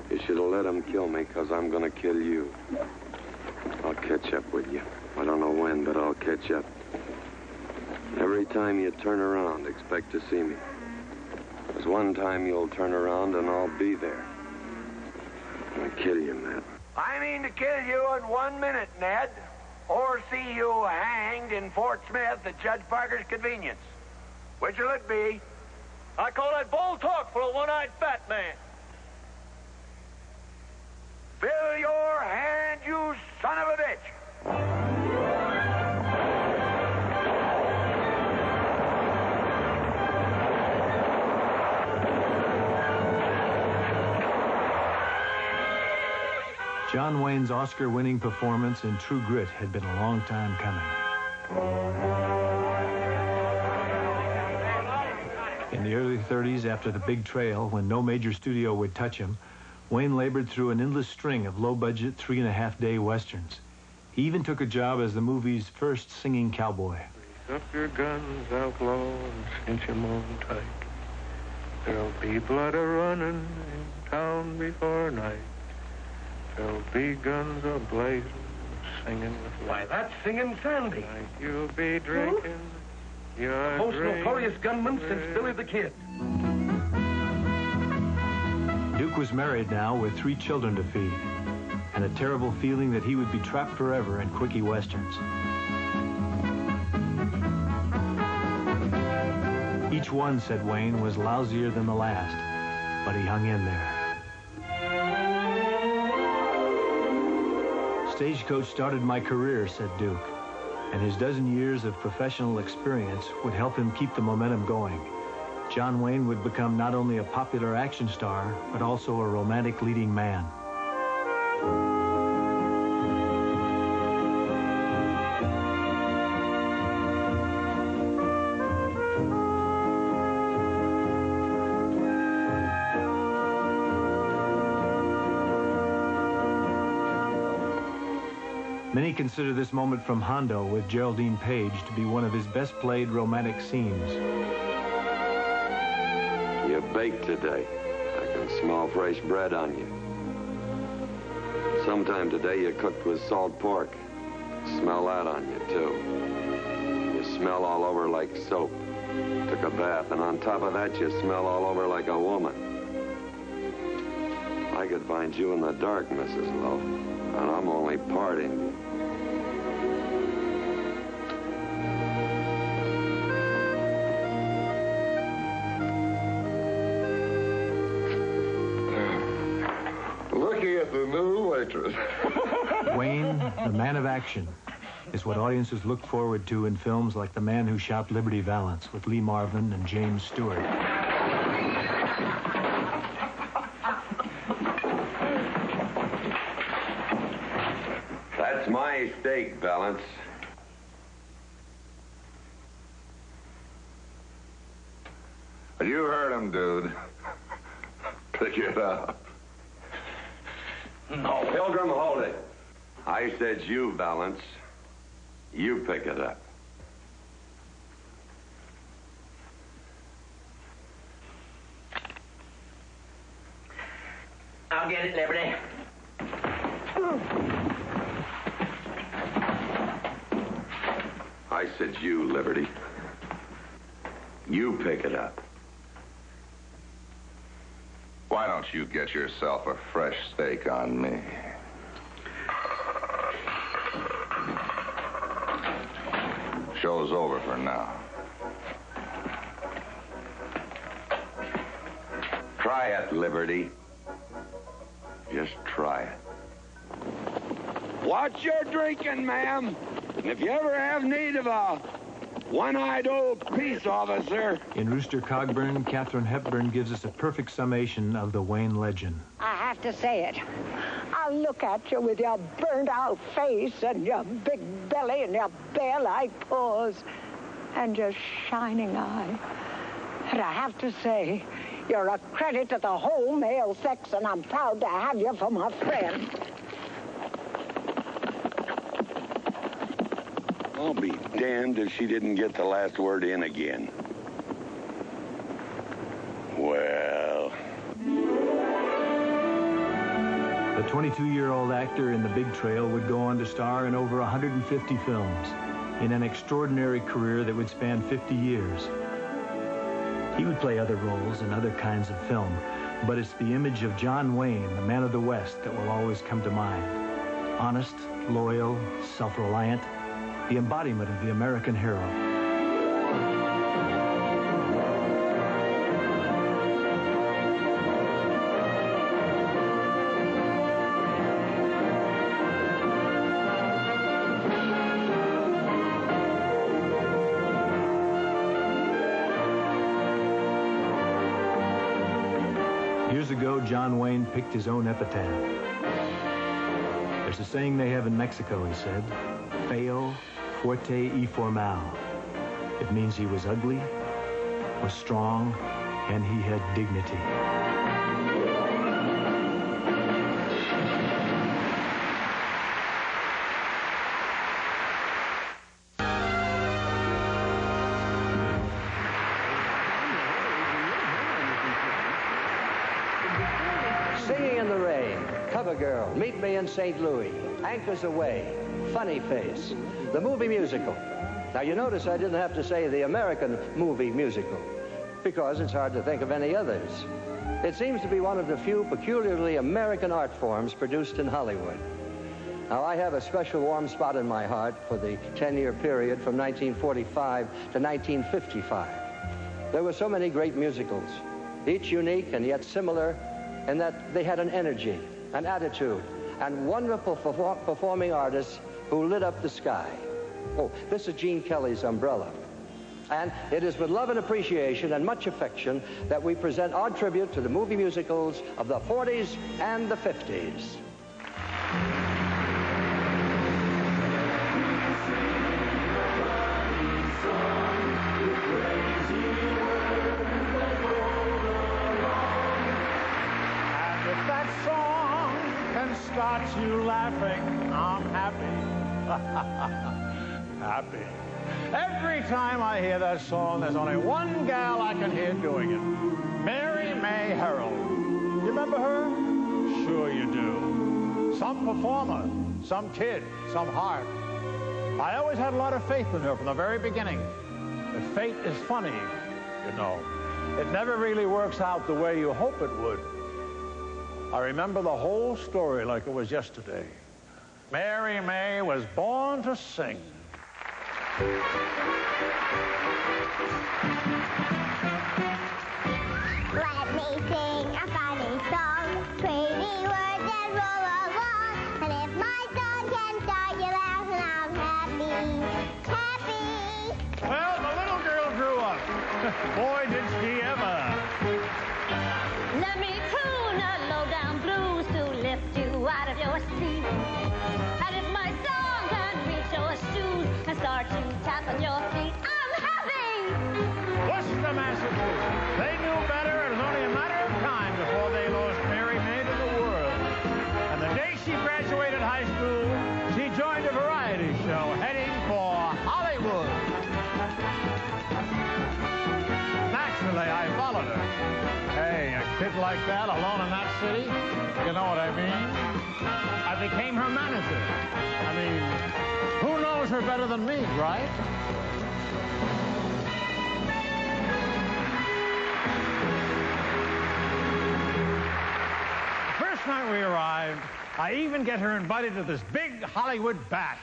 You should have let him kill me, because I'm going to kill you. I'll catch up with you. I don't know when, but I'll catch up. Every time you turn around, expect to see me. There's one time you'll turn around and I'll be there. I'll kill you, Matt. I mean to kill you in 1 minute, Ned. Or see you hanged in Fort Smith at Judge Parker's convenience. Which will it be? I call that bold talk for a one-eyed fat man. Fill your hand, you son of a bitch. John Wayne's Oscar-winning performance in True Grit had been a long time coming. In the early 30s, after The Big Trail, when no major studio would touch him, Wayne labored through an endless string of low-budget, 3.5-day westerns. He even took a job as the movie's first singing cowboy. Raise up your guns, outlaw, and cinch 'em on tight. There'll be blood a-running in town before night. There'll be guns a-blazing, singing with... Why, that's Singing Sandy. You'll be drinking your Most drink. notorious gunman since Billy the Kid. Duke was married now with 3 children to feed, and a terrible feeling that he would be trapped forever in quickie westerns. Each one, said Wayne, was lousier than the last, but he hung in there. Stagecoach started my career, said Duke, and his dozen years of professional experience would help him keep the momentum going. John Wayne would become not only a popular action star, but also a romantic leading man. Many consider this moment from Hondo with Geraldine Page to be one of his best played romantic scenes. You baked today. I can smell fresh bread on you. Sometime today you cooked with salt pork. Smell that on you, too. You smell all over like soap. Took a bath, and on top of that, you smell all over like a woman. I could find you in the dark, Mrs. Lowe, and I'm only parting. Looking at the new waitress. Wayne, the man of action, is what audiences look forward to in films like The Man Who Shot Liberty Valance with Lee Marvin and James Stewart. That's my steak, Valance. You heard him, dude. Pick it up. No. Pilgrim, hold it. I said you, Valance. You pick it up. I'll get it, Liberty. I said you, Liberty. You pick it up. Why don't you get yourself a fresh steak on me? Show's over for now. Try it, Liberty. Just try it. Watch your drinking, ma'am. If you ever have need of a one-eyed old peace officer. In Rooster Cogburn, Katharine Hepburn gives us a perfect summation of the Wayne legend. I have to say it. I look at you with your burnt-out face and your big belly and your bear-like paws and your shining eye. And I have to say, you're a credit to the whole male sex, and I'm proud to have you for my friend. I'll be damned if she didn't get the last word in again. Well... The 22-year-old actor in The Big Trail would go on to star in over 150 films, in an extraordinary career that would span 50 years. He would play other roles in other kinds of film, but it's the image of John Wayne, the man of the West, that will always come to mind. Honest, loyal, self-reliant, the embodiment of the American hero. Years ago, John Wayne picked his own epitaph. There's a saying they have in Mexico, he said, feo, forte y formal. It means he was ugly, was strong, and he had dignity. Singing in the Rain, Cover Girl, Meet Me in St. Louis, Anchors Away, Funny Face, the movie musical. Now, you notice I didn't have to say the American movie musical, because it's hard to think of any others. It seems to be one of the few peculiarly American art forms produced in Hollywood. Now, I have a special warm spot in my heart for the 10-year period from 1945 to 1955. There were so many great musicals, each unique and yet similar in that they had an energy, an attitude, and wonderful performing artists who lit up the sky. Oh, this is Gene Kelly's Umbrella. And it is with love and appreciation and much affection that we present our tribute to the movie musicals of the 40s and the 50s. And if that song can start you laughing, I'm happy. Happy. Every time I hear that song, there's only one gal I can hear doing it. Mary May Harrell. You remember her? Sure you do. Some performer, some kid, some heart. I always had a lot of faith in her from the very beginning. But fate is funny, you know. It never really works out the way you hope it would. I remember the whole story like it was yesterday. Mary May was born to sing. Let me sing a funny song, pretty words that roll along. And if my And if my song can reach your shoes and start to tap on your feet, I'm happy! Worcester, Massachusetts. They knew better. It was only a matter of time before they lost Mary May to the world. And the day she graduated high school, she joined a variety show heading for Hollywood. Naturally, I followed her. Hey, a kid like that alone in that city, you know what I mean? I became her manager. I mean, who knows her better than me, right? The first night we arrived, I even get her invited to this big Hollywood bash.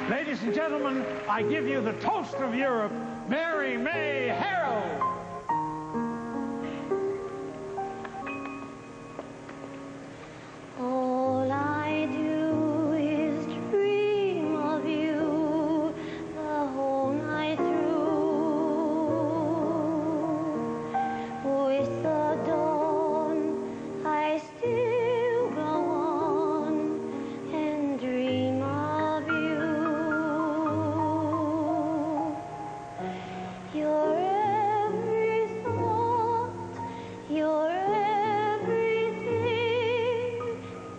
Ladies and gentlemen, I give you the toast of Europe, Mary May Harrow. All I do is dream of you the whole night through. With the dawn, I still go on and dream of you. Your every thought, your everything,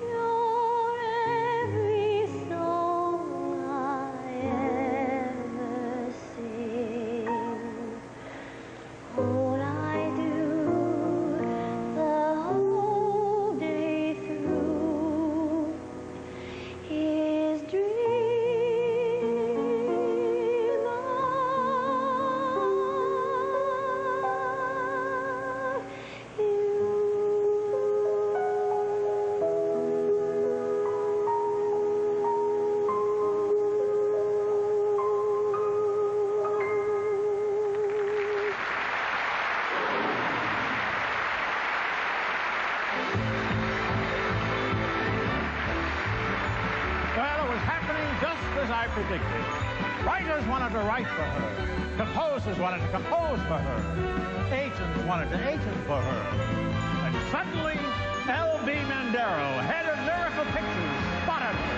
your every song I ever sing. All I do the whole day through is dream Well, it was happening just as I predicted. Writers wanted to write for her. Composers wanted to compose for her. Agents wanted to agent for her. And suddenly, L.B. Mandero, head of Miracle Pictures, spotted her.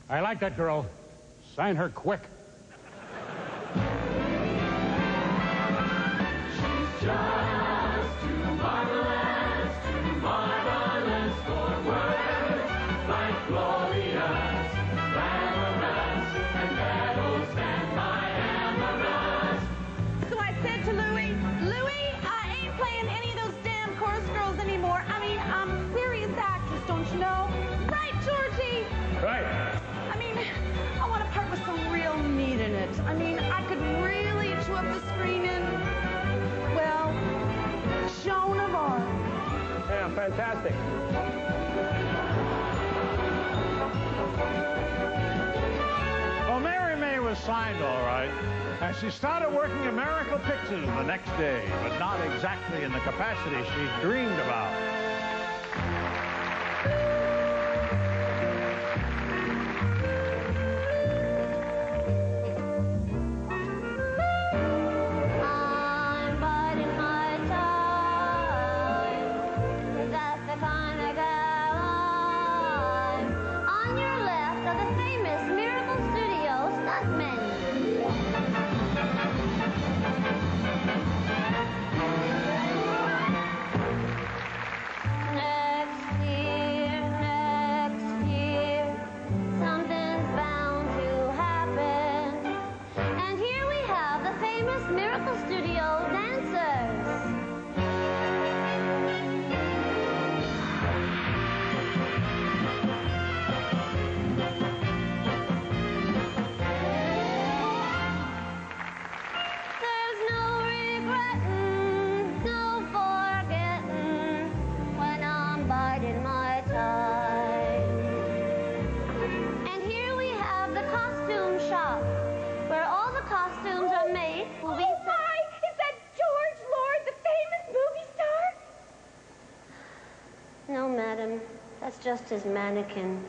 I like that girl. Sign her quick. Just too marvelous for words, like glorious, glamorous, and medals stand by amorous. So I said to Louie, I ain't playing any of those damn chorus girls anymore. I mean, I'm a serious actress, don't you know? Right, Georgie? Right. I mean, I want to part with some real meat in it. I mean, I could really chew up the screen in, well, Joan of Arc. Yeah, fantastic. Well, Mary May was signed all right, and she started working at Miracle Pictures the next day, but not exactly in the capacity she dreamed about. No, madam. That's just his mannequin.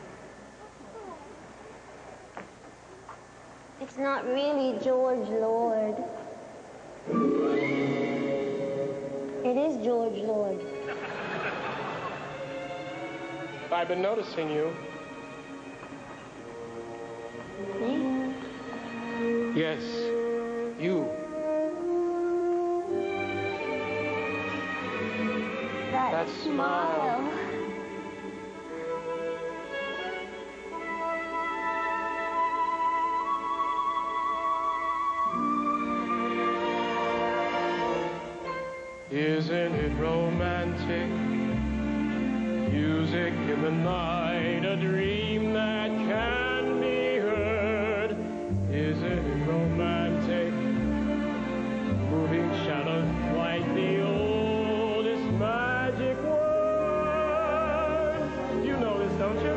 It's not really George Lord. It is George Lord. I've been noticing you. Me? Yes, you. That smile. Isn't it romantic? Music in the night, a dream that can be heard. Isn't it romantic? Moving shadows like the oldest magic word. You know this, don't you?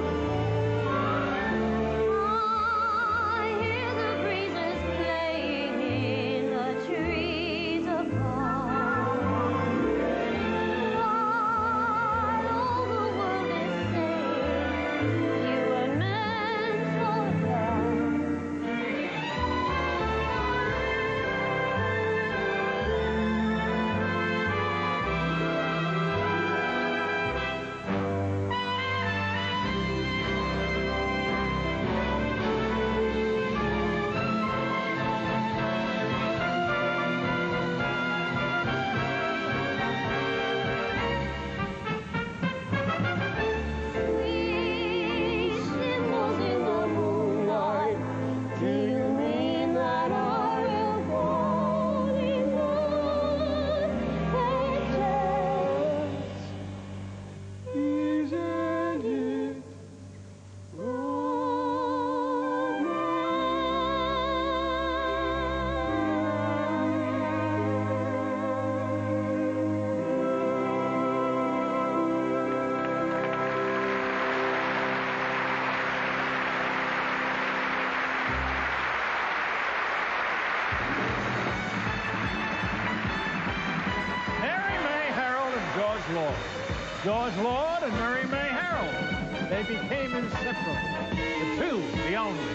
George Lord and Mary May Harold. They became inseparable. The two, the only.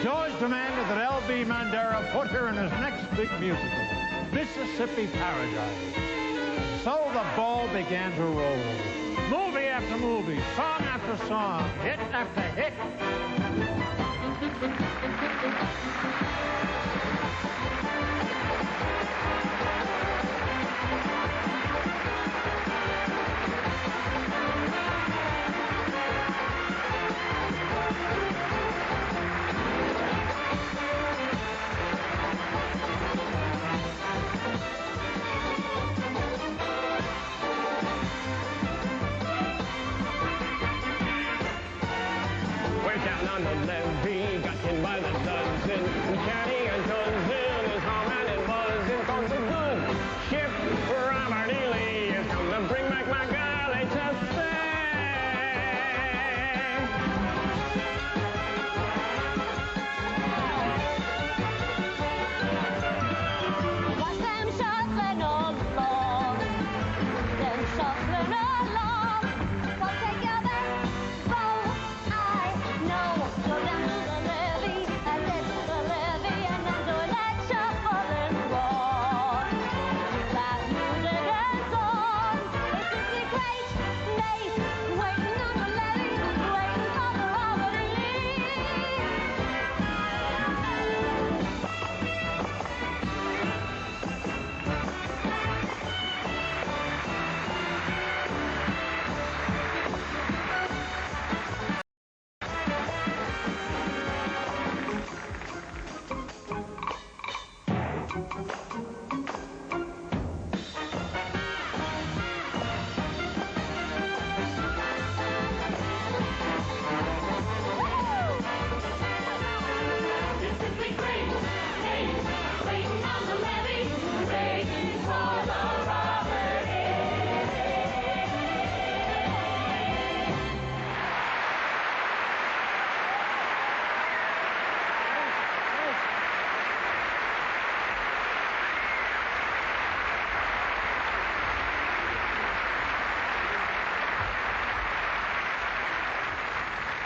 George demanded that L.B. Mandera put her in his next big musical, Mississippi Paradise. So the ball began to roll. Movie after movie, song after song, hit after hit. On the levee, got him by the dozen. Caddy and cousin is humming and buzzing. Cause a good ship, Robert E. Lee, is come to bring back my girl, HSA. Watch them shuffling along, them shuffling along. Come together, both I know. Go down to the levee and then to the levee.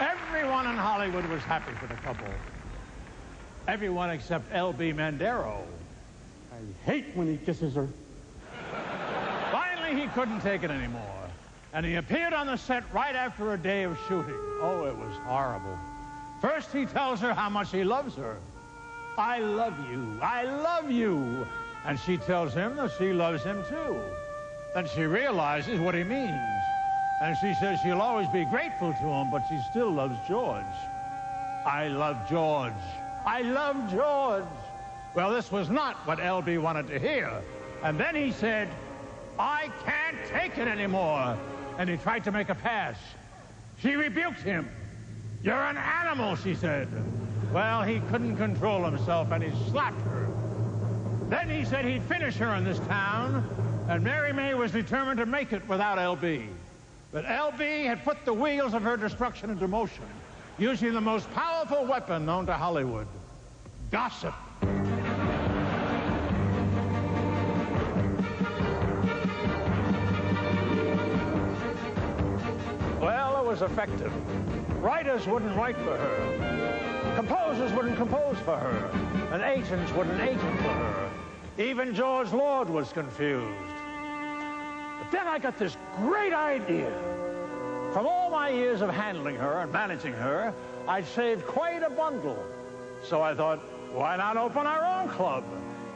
Everyone in Hollywood was happy for the couple. Everyone except L.B. Mandero. I hate when he kisses her. Finally, he couldn't take it anymore. And he appeared on the set right after a day of shooting. Oh, it was horrible. First, he tells her how much he loves her. I love you. I love you. And she tells him that she loves him, too. Then she realizes what he means. And she says she'll always be grateful to him, but she still loves George. I love George. I love George. Well, this was not what L.B. wanted to hear. And then he said, I can't take it anymore. And he tried to make a pass. She rebuked him. You're an animal, she said. Well, he couldn't control himself, and he slapped her. Then he said he'd finish her in this town, and Mary May was determined to make it without L.B. But L.B. had put the wheels of her destruction into motion, using the most powerful weapon known to Hollywood, gossip. Well, it was effective. Writers wouldn't write for her. Composers wouldn't compose for her. And agents wouldn't agent for her. Even George Lord was confused. But then I got this great idea. From all my years of handling her and managing her, I'd saved quite a bundle. So I thought, why not open our own club?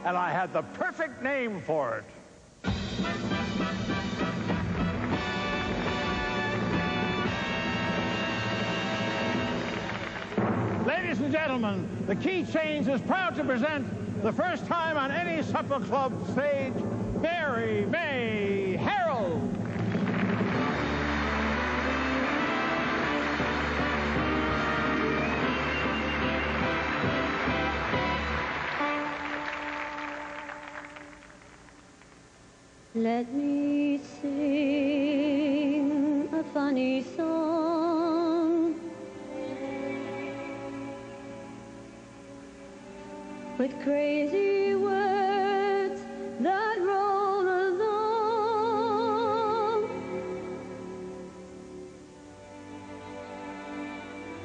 And I had the perfect name for it. Ladies and gentlemen, the Key Change is proud to present, the first time on any supper club stage, Mary May Harold. Let me sing a funny song with crazy words that roll along.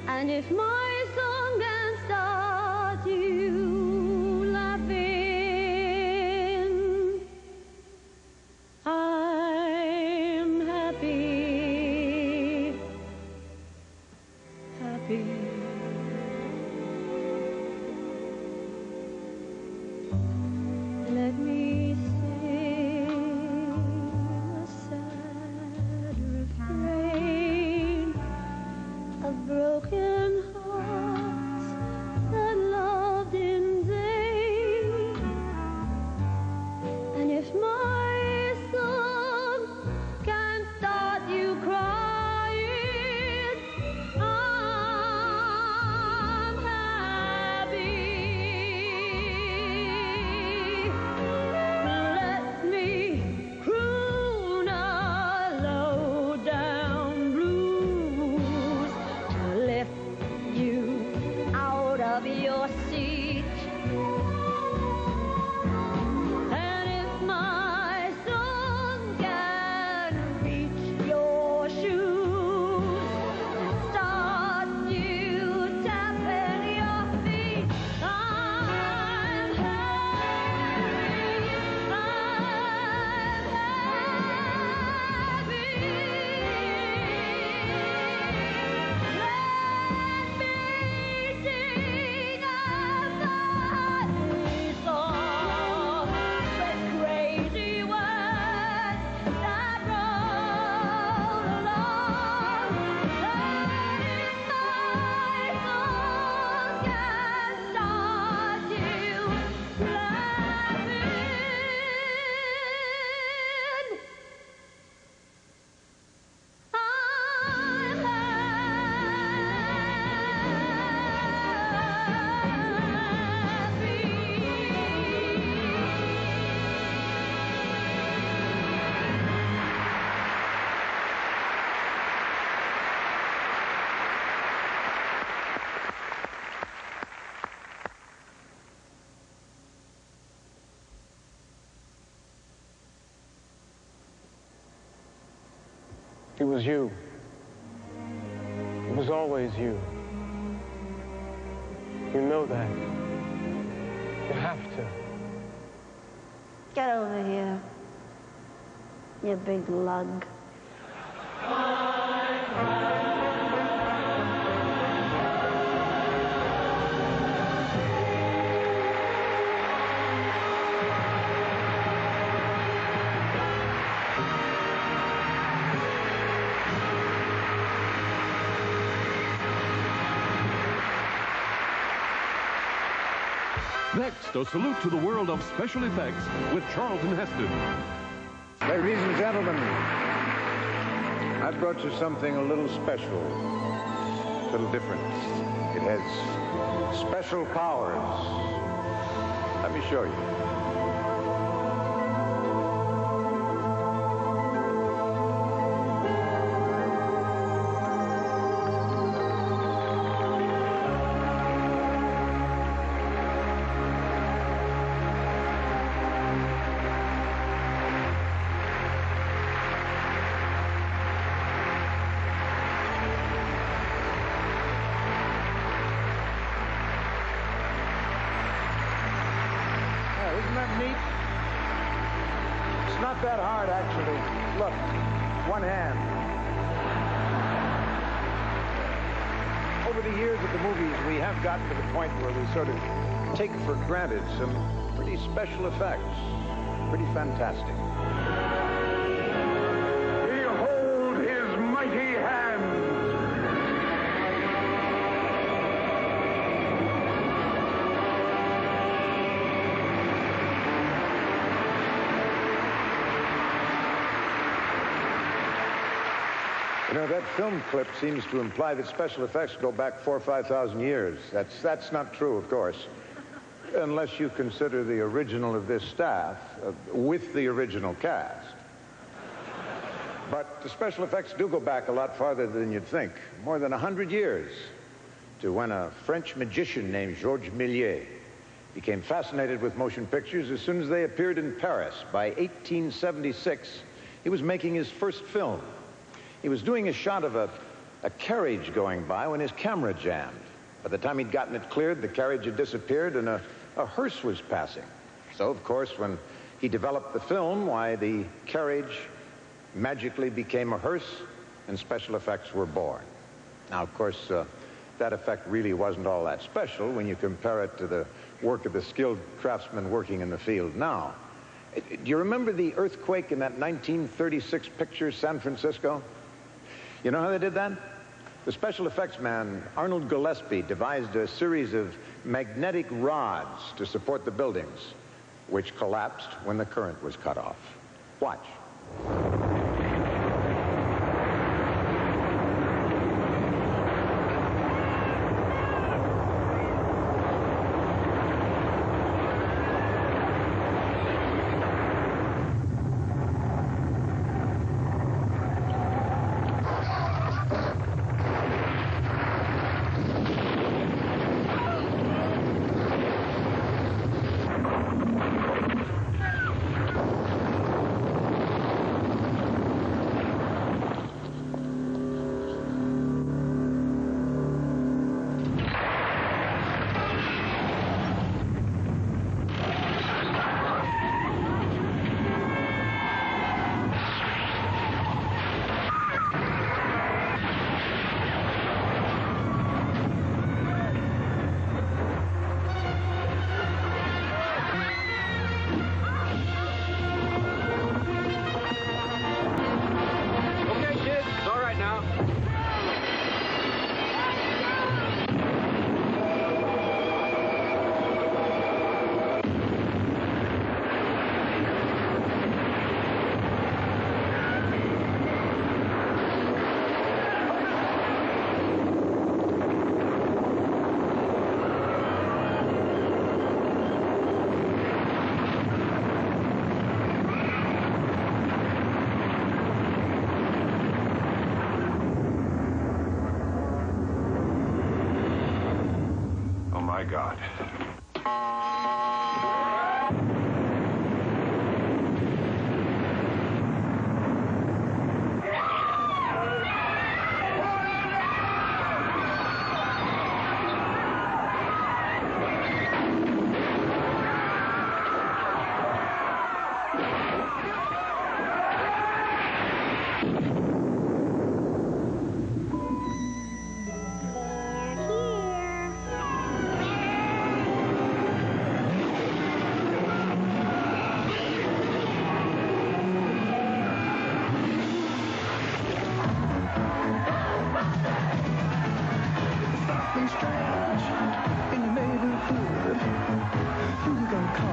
And if my song can start you laughing, I'm happy, happy. Let me sing a sad refrain of broken hearts that loved in vain. And if my song can start you crying, I'm happy. Let me croon a low down blues to lift you out of your seat. And if my song can reach your shoes and start you tapping your feet, I'm happy, Let me sing a funny song with crazy words that roll along. And if my song can start you laughing, I'm It was you. It was always you. You know that. You have to. Get over here, you big lug. Next, a salute to the world of special effects with Charlton Heston. Ladies and gentlemen, I brought you something a little special, a little different. It has special powers. Let me show you. Isn't that neat? It's not that hard, actually. Look, one hand. Over the years of the movies, we have gotten to the point where we sort of take for granted some pretty special effects. Pretty fantastic. Behold his mighty hand. You know, that film clip seems to imply that special effects go back 4,000 or 5,000 years. That's not true, of course, unless you consider the original of this staff with the original cast. But the special effects do go back a lot farther than you'd think, more than 100 years, to when a French magician named Georges Méliès became fascinated with motion pictures as soon as they appeared in Paris. By 1876, he was making his first film. He was doing a shot of a carriage going by when his camera jammed. By the time he'd gotten it cleared, the carriage had disappeared and a hearse was passing. So, of course, when he developed the film, why, the carriage magically became a hearse and special effects were born. Now, of course, that effect really wasn't all that special when you compare it to the work of the skilled craftsmen working in the field now. Do you remember the earthquake in that 1936 picture, San Francisco? You know how they did that? The special effects man, Arnold Gillespie, devised a series of magnetic rods to support the buildings, which collapsed when the current was cut off. Watch. My God. something strange in your neighborhood, who you gonna call?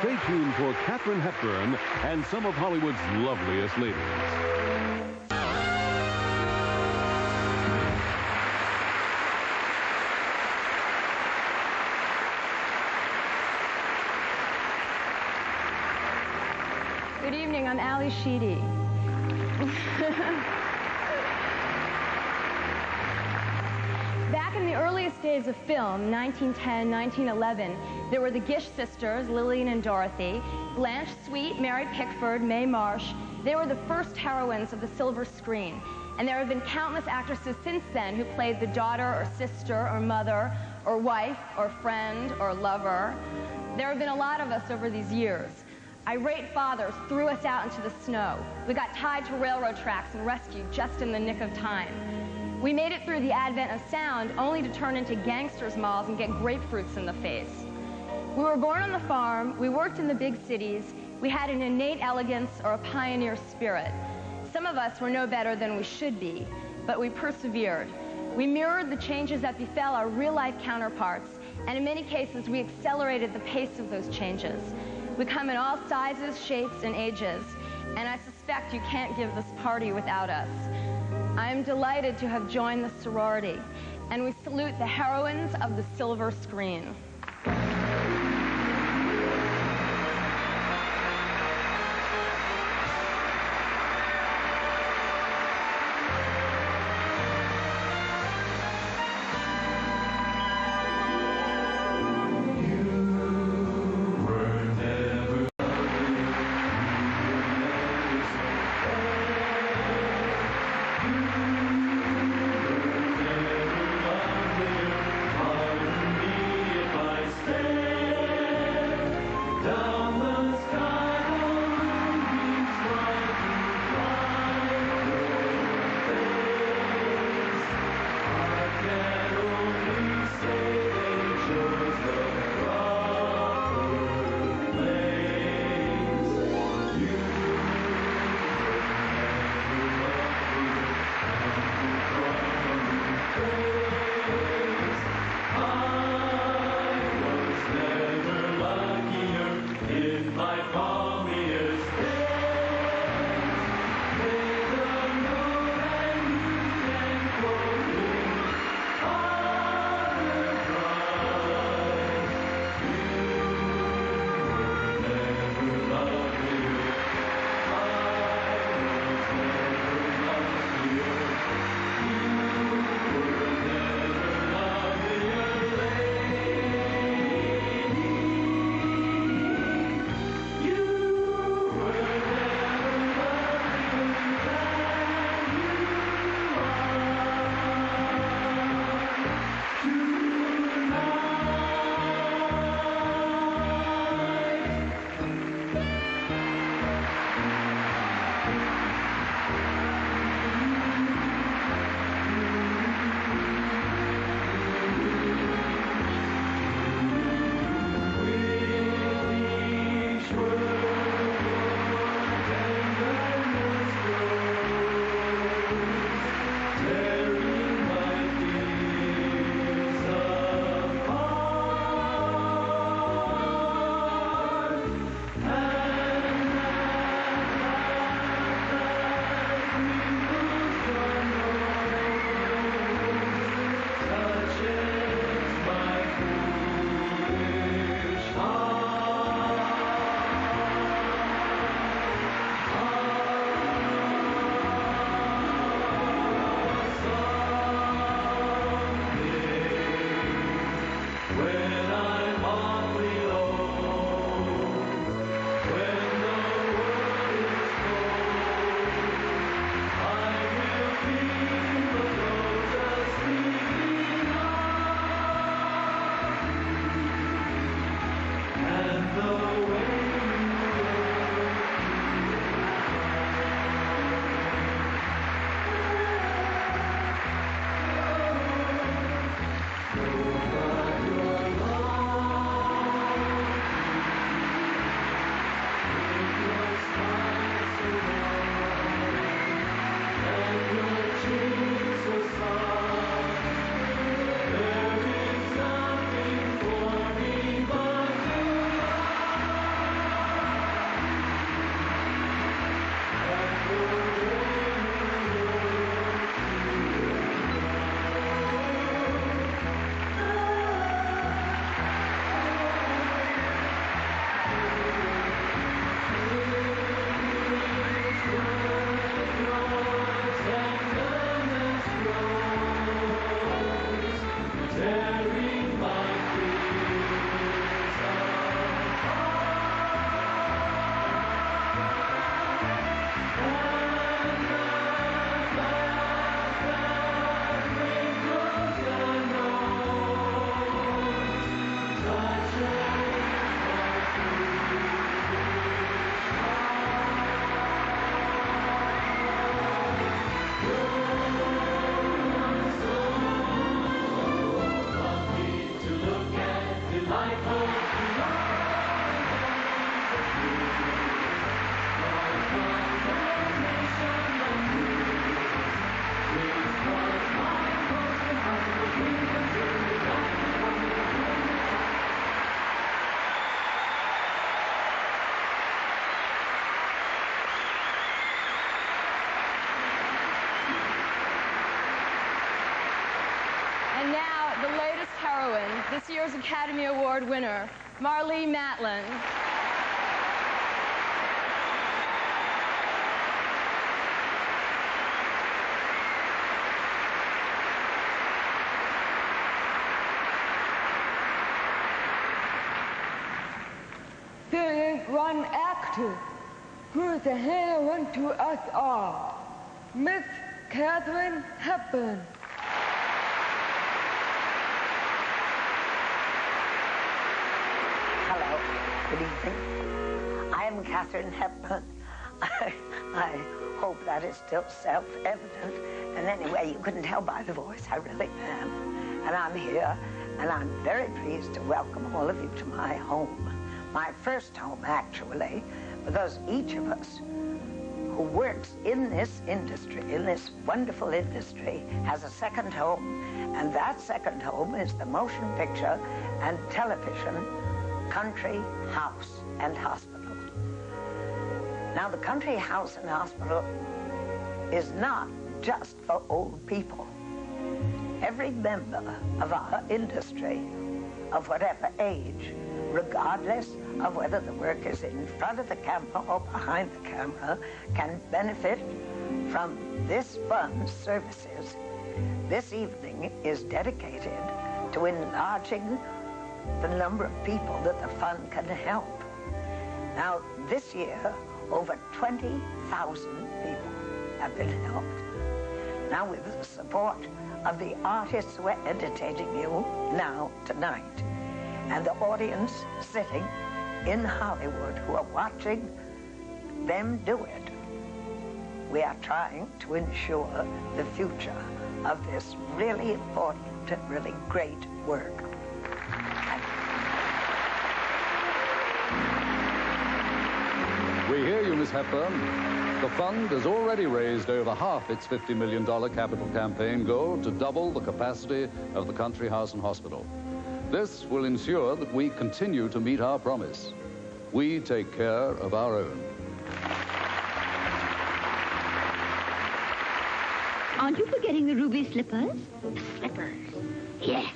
Stay tuned for Katharine Hepburn and some of Hollywood's loveliest ladies. Good evening, I'm Ali Sheedy. Back in the earliest days of film, 1910, 1911, there were the Gish sisters, Lillian and Dorothy, Blanche Sweet, Mary Pickford, Mae Marsh. They were the first heroines of the silver screen. And there have been countless actresses since then who played the daughter or sister or mother or wife or friend or lover. There have been a lot of us over these years. Irate fathers threw us out into the snow. We got tied to railroad tracks and rescued just in the nick of time. We made it through the advent of sound only to turn into gangsters' malls and get grapefruits in the face. We were born on the farm, we worked in the big cities, we had an innate elegance or a pioneer spirit. Some of us were no better than we should be, but we persevered. We mirrored the changes that befell our real-life counterparts, and in many cases we accelerated the pace of those changes. We come in all sizes, shapes, and ages, and I suspect you can't give this party without us. I am delighted to have joined the sorority, and we salute the heroines of the silver screen. this year's Academy Award winner, Marlee Matlin. There ain't one actor who's a heroine to us all. Miss Katharine Hepburn. Hello, good evening. I am Katharine Hepburn. I hope that is still self-evident. And anyway, you couldn't tell by the voice, I really am. And I'm here, and I'm very pleased to welcome all of you to my home. My first home, actually, because each of us who works in this industry, in this wonderful industry, has a second home. And that second home is the motion picture and television country house and hospital. Now, the country house and hospital is not just for old people. Every member of our industry, of whatever age, regardless of whether the work is in front of the camera or behind the camera, can benefit from this fund's services. This evening is dedicated to enlarging the number of people that the fund can help. Now, this year, over 20,000 people have been helped. Now, with the support of the artists who are entertaining you now, tonight, and the audience sitting in Hollywood who are watching them do it, we are trying to ensure the future of this really important and really great work. We hear you, Miss Hepburn. The fund has already raised over half its $50 million capital campaign goal to double the capacity of the country house and hospital. This will ensure that we continue to meet our promise. We take care of our own. Aren't you forgetting the ruby slippers? The slippers? Yes.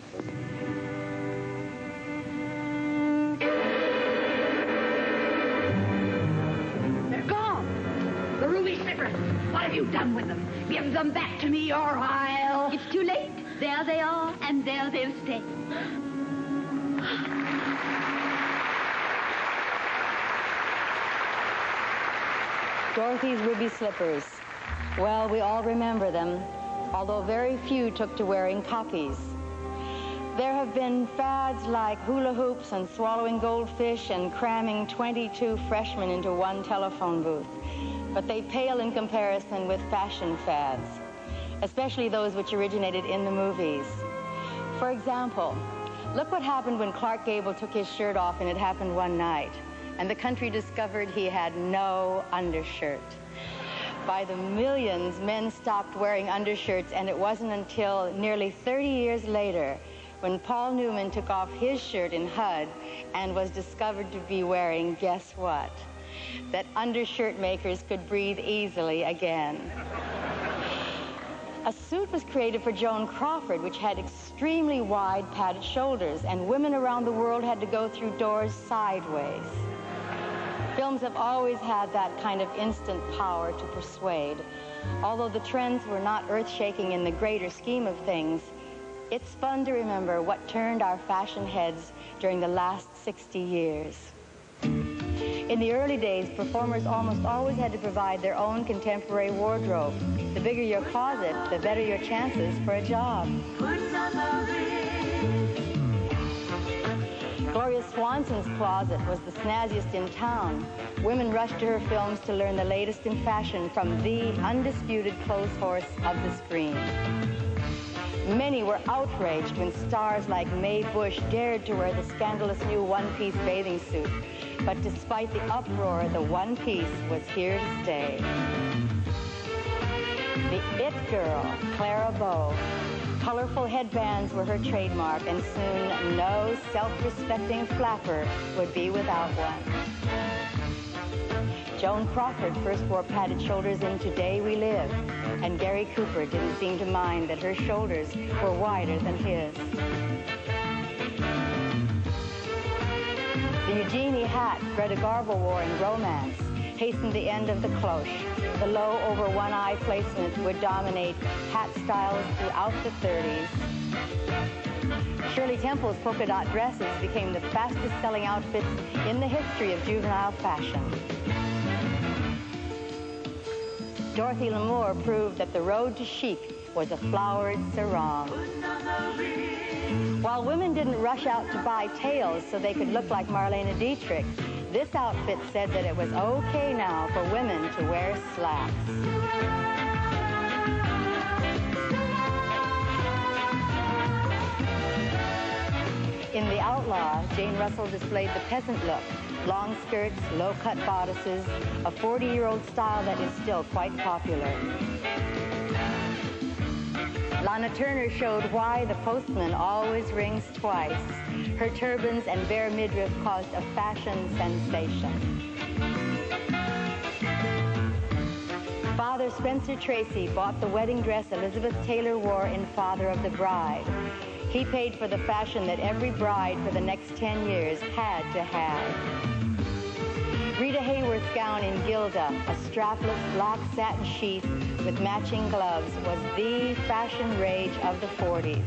They're gone. The ruby slippers. What have you done with them? Give them back to me or I'll... It's too late. There they are, and there they'll stay. Dorothy's ruby slippers. Well, we all remember them, although very few took to wearing copies. There have been fads like hula hoops and swallowing goldfish and cramming 22 freshmen into one telephone booth. But they pale in comparison with fashion fads, especially those which originated in the movies. For example, look what happened when Clark Gable took his shirt off in It Happened One Night, and the country discovered he had no undershirt. By the millions, men stopped wearing undershirts, and it wasn't until nearly 30 years later when Paul Newman took off his shirt in HUD and was discovered to be wearing, guess what? That undershirt makers could breathe easily again. A suit was created for Joan Crawford, which had extremely wide padded shoulders, and women around the world had to go through doors sideways. Films have always had that kind of instant power to persuade. Although the trends were not earth-shaking in the greater scheme of things, it's fun to remember what turned our fashion heads during the last 60 years. In the early days, performers almost always had to provide their own contemporary wardrobe. The bigger your closet, the better your chances for a job. Gloria Swanson's closet was the snazziest in town. Women rushed to her films to learn the latest in fashion from the undisputed clothes horse of the screen. Many were outraged when stars like Mae Bush dared to wear the scandalous new one-piece bathing suit. But despite the uproar, the one piece was here to stay. The it girl, Clara Bow. Colorful headbands were her trademark, and soon no self-respecting flapper would be without one. Joan Crawford first wore padded shoulders in Today We Live, and Gary Cooper didn't seem to mind that her shoulders were wider than his. The Eugenie hat Greta Garbo wore in Romance hastened the end of the cloche. The low over one eye placement would dominate hat styles throughout the 30s. Shirley Temple's polka dot dresses became the fastest selling outfits in the history of juvenile fashion. Dorothy Lamour proved that the road to chic was a flowered sarong. While women didn't rush out to buy tails so they could look like Marlene Dietrich, this outfit said that it was okay now for women to wear slacks. In The Outlaw, Jane Russell displayed the peasant look, long skirts, low-cut bodices, a 40-year-old style that is still quite popular. Lana Turner showed why the postman always rings twice. Her turbans and bare midriff caused a fashion sensation. Father Spencer Tracy bought the wedding dress Elizabeth Taylor wore in Father of the Bride. He paid for the fashion that every bride for the next 10 years had to have. Rita Hayworth's gown in Gilda, a strapless black satin sheath with matching gloves, was the fashion rage of the 40s.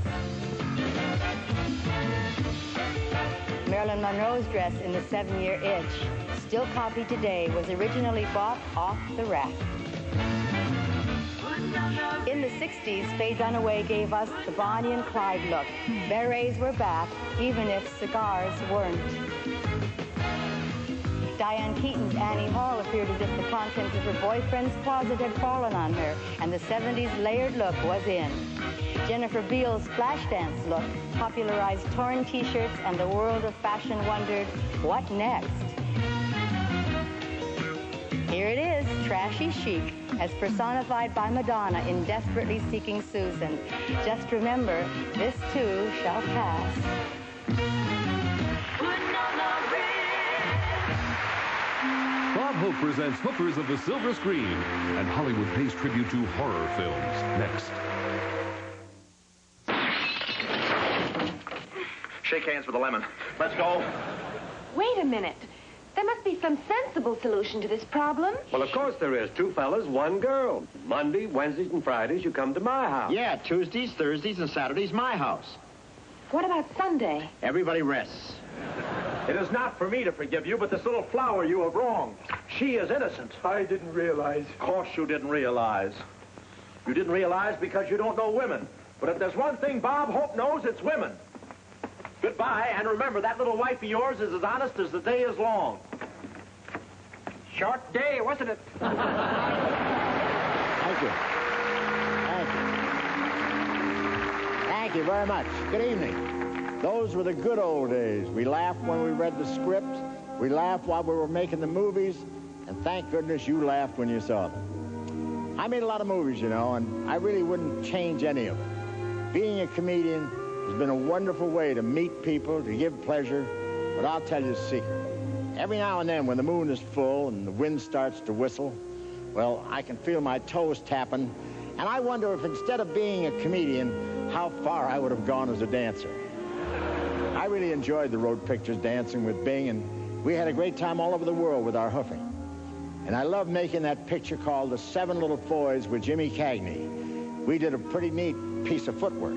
Marilyn Monroe's dress in The 7-Year Itch, still copied today, was originally bought off the rack. In the 60s, Faye Dunaway gave us the Bonnie and Clyde look. Berets were back, even if cigars weren't. Diane Keaton's Annie Hall appeared as if the contents of her boyfriend's closet had fallen on her, and the 70s layered look was in. Jennifer Beals' Flashdance look popularized torn t-shirts, and the world of fashion wondered, what next? Here it is, trashy chic, as personified by Madonna in Desperately Seeking Susan. Just remember, this too shall pass. Bob Hope presents Hookers of the Silver Screen, and Hollywood pays tribute to horror films next. Shake hands with a lemon. Let's go. Wait a minute. There must be some sensible solution to this problem. Well, of course there is. 2 fellas, 1 girl. Monday, Wednesdays, and Fridays, you come to my house. Yeah, Tuesdays, Thursdays, and Saturdays, my house. What about Sunday? Everybody rests. It is not for me to forgive you, but this little flower you have wronged. She is innocent. I didn't realize. Of course you didn't realize. You didn't realize because you don't know women. But if there's one thing Bob Hope knows, it's women. Goodbye, and remember, that little wife of yours is as honest as the day is long. Short day, wasn't it? Thank you. Thank you. Thank you very much. Good evening. Those were the good old days. We laughed when we read the script. We laughed while we were making the movies. And thank goodness you laughed when you saw them. I made a lot of movies, you know, and I really wouldn't change any of them. Being a comedian has been a wonderful way to meet people, to give pleasure. But I'll tell you a secret. Every now and then, when the moon is full and the wind starts to whistle, well, I can feel my toes tapping, and I wonder if instead of being a comedian, how far I would have gone as a dancer. I really enjoyed the road pictures dancing with Bing, and we had a great time all over the world with our hoofing. And I love making that picture called The 7 Little Foys with Jimmy Cagney. We did a pretty neat piece of footwork.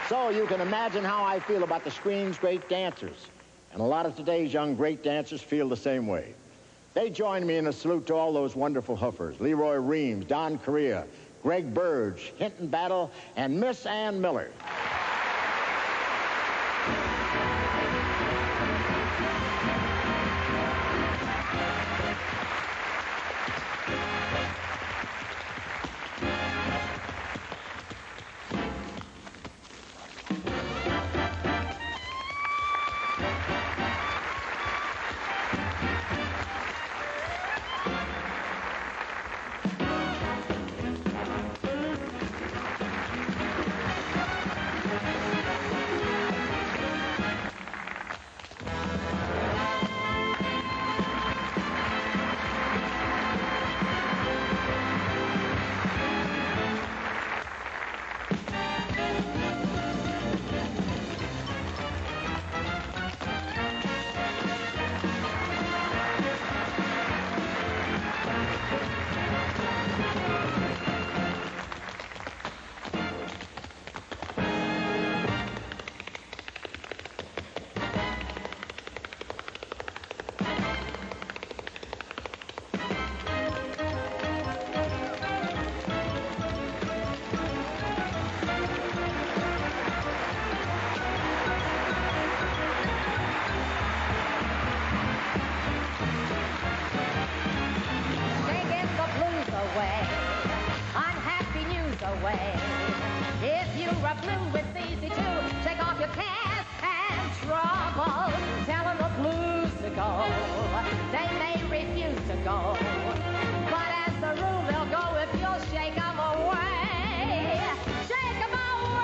So you can imagine how I feel about the screen's great dancers. And a lot of today's young great dancers feel the same way. They join me in a salute to all those wonderful hoofers. Leroy Reams, Don Correa, Greg Burge, Hinton Battle, and Miss Ann Miller. to rough blue, it's easy to shake off your cares and trouble. Tell them the blues to go. They may refuse to go, but as the rule, they'll go if you'll shake them away. Shake them away.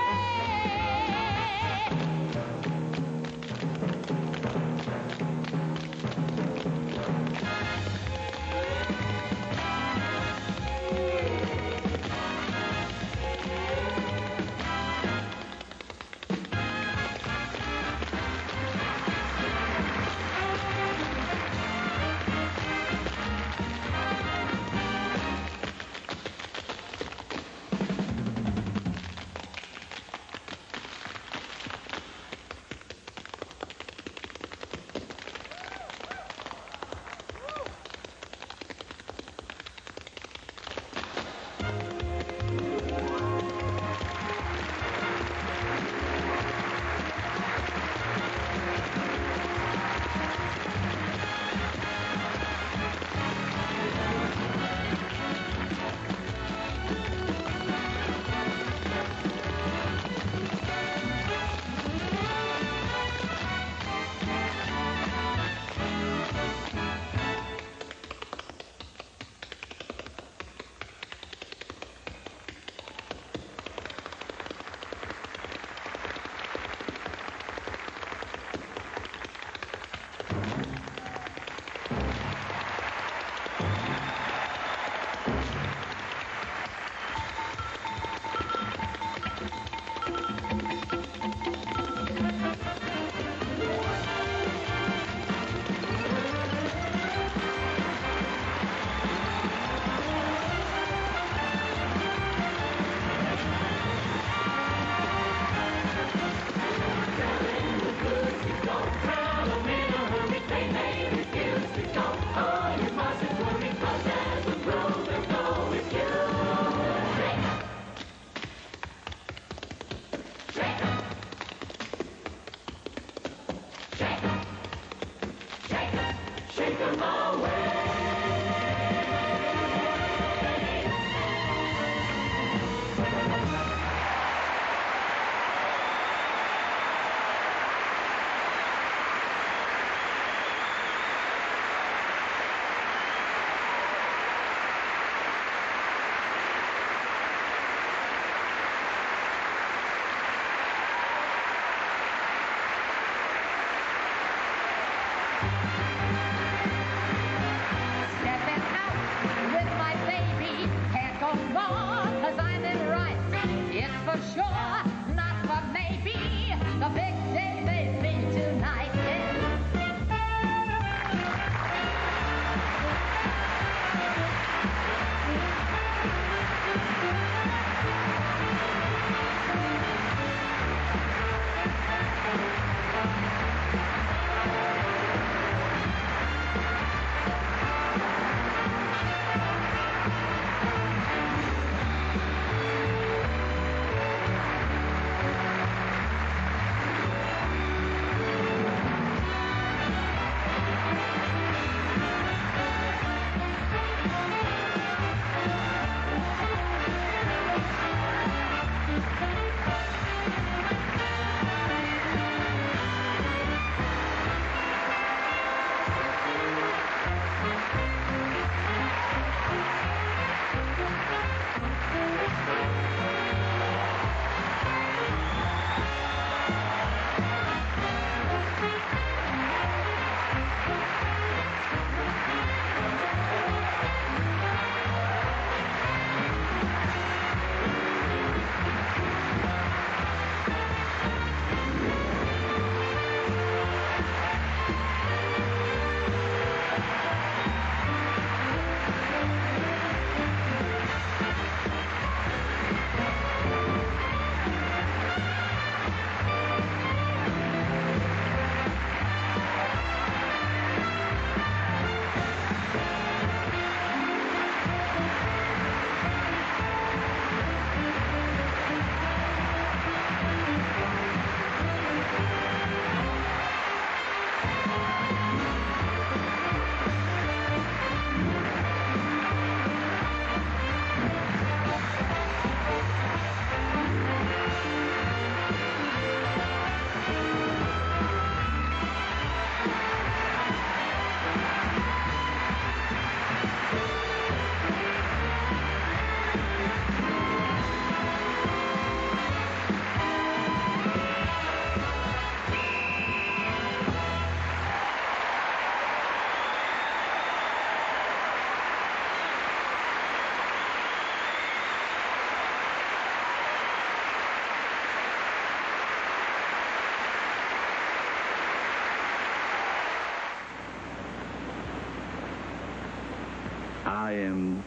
am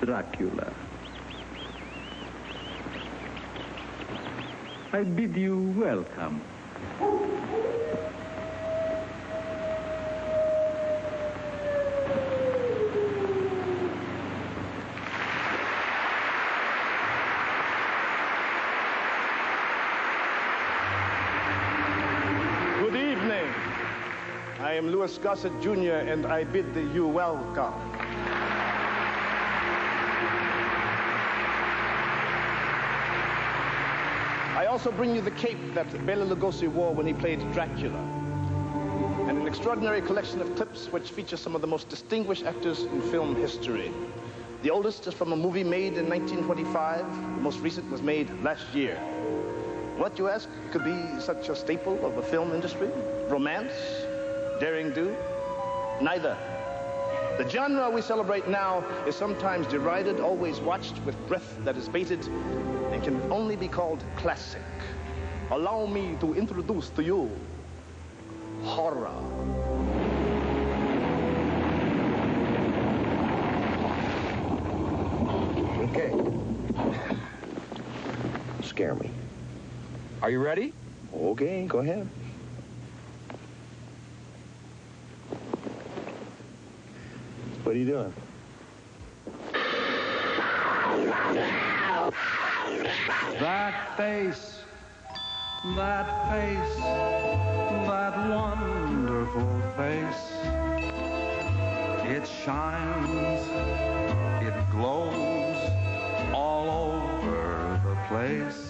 Dracula. I bid you welcome. Good evening. I am Louis Gossett Jr., and I bid you welcome. I also bring you the cape that Bela Lugosi wore when he played Dracula, and an extraordinary collection of clips which feature some of the most distinguished actors in film history. The oldest is from a movie made in 1925. The most recent was made last year. What, you ask, could be such a staple of the film industry? Romance? Daring do? Neither. The genre we celebrate now is sometimes derided, always watched with breath that is bated, and can only be called classic. Allow me to introduce to you horror. Okay. Scare me. Are you ready? Okay, go ahead. What are you doing? That face, that wonderful face. It shines, it glows all over the place.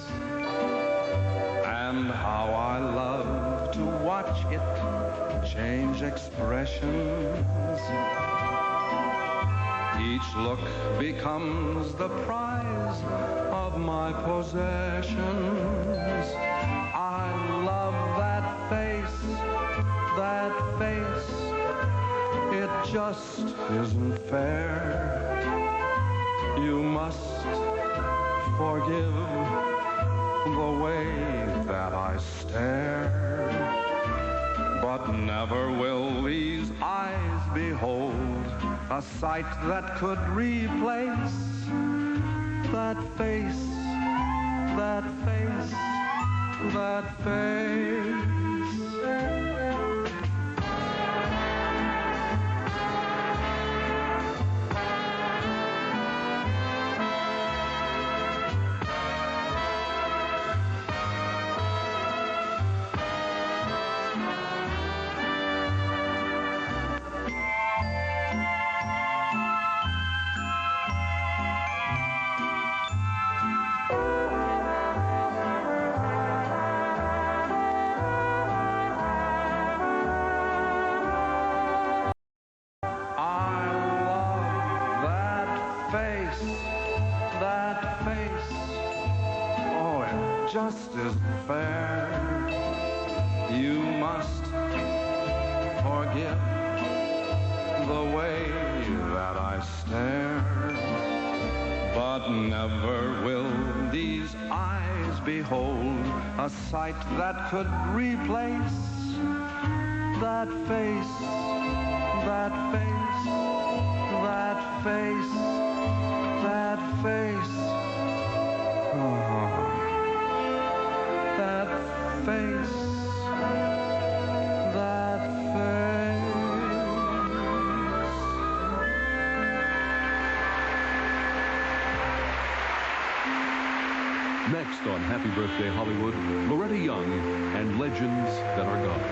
And how I love to watch it change expressions. Each look becomes the prize of my possessions. I love that face, that face. It just isn't fair. You must forgive the way that I stare. But never will these eyes behold a sight that could replace that face, that face, that face. Just isn't fair. You must forgive the way that I stare. But never will these eyes behold a sight that could replace that face, that face, that face, that face. That face, that face. Next on Happy Birthday Hollywood, Loretta Young and Legends That Are Gone.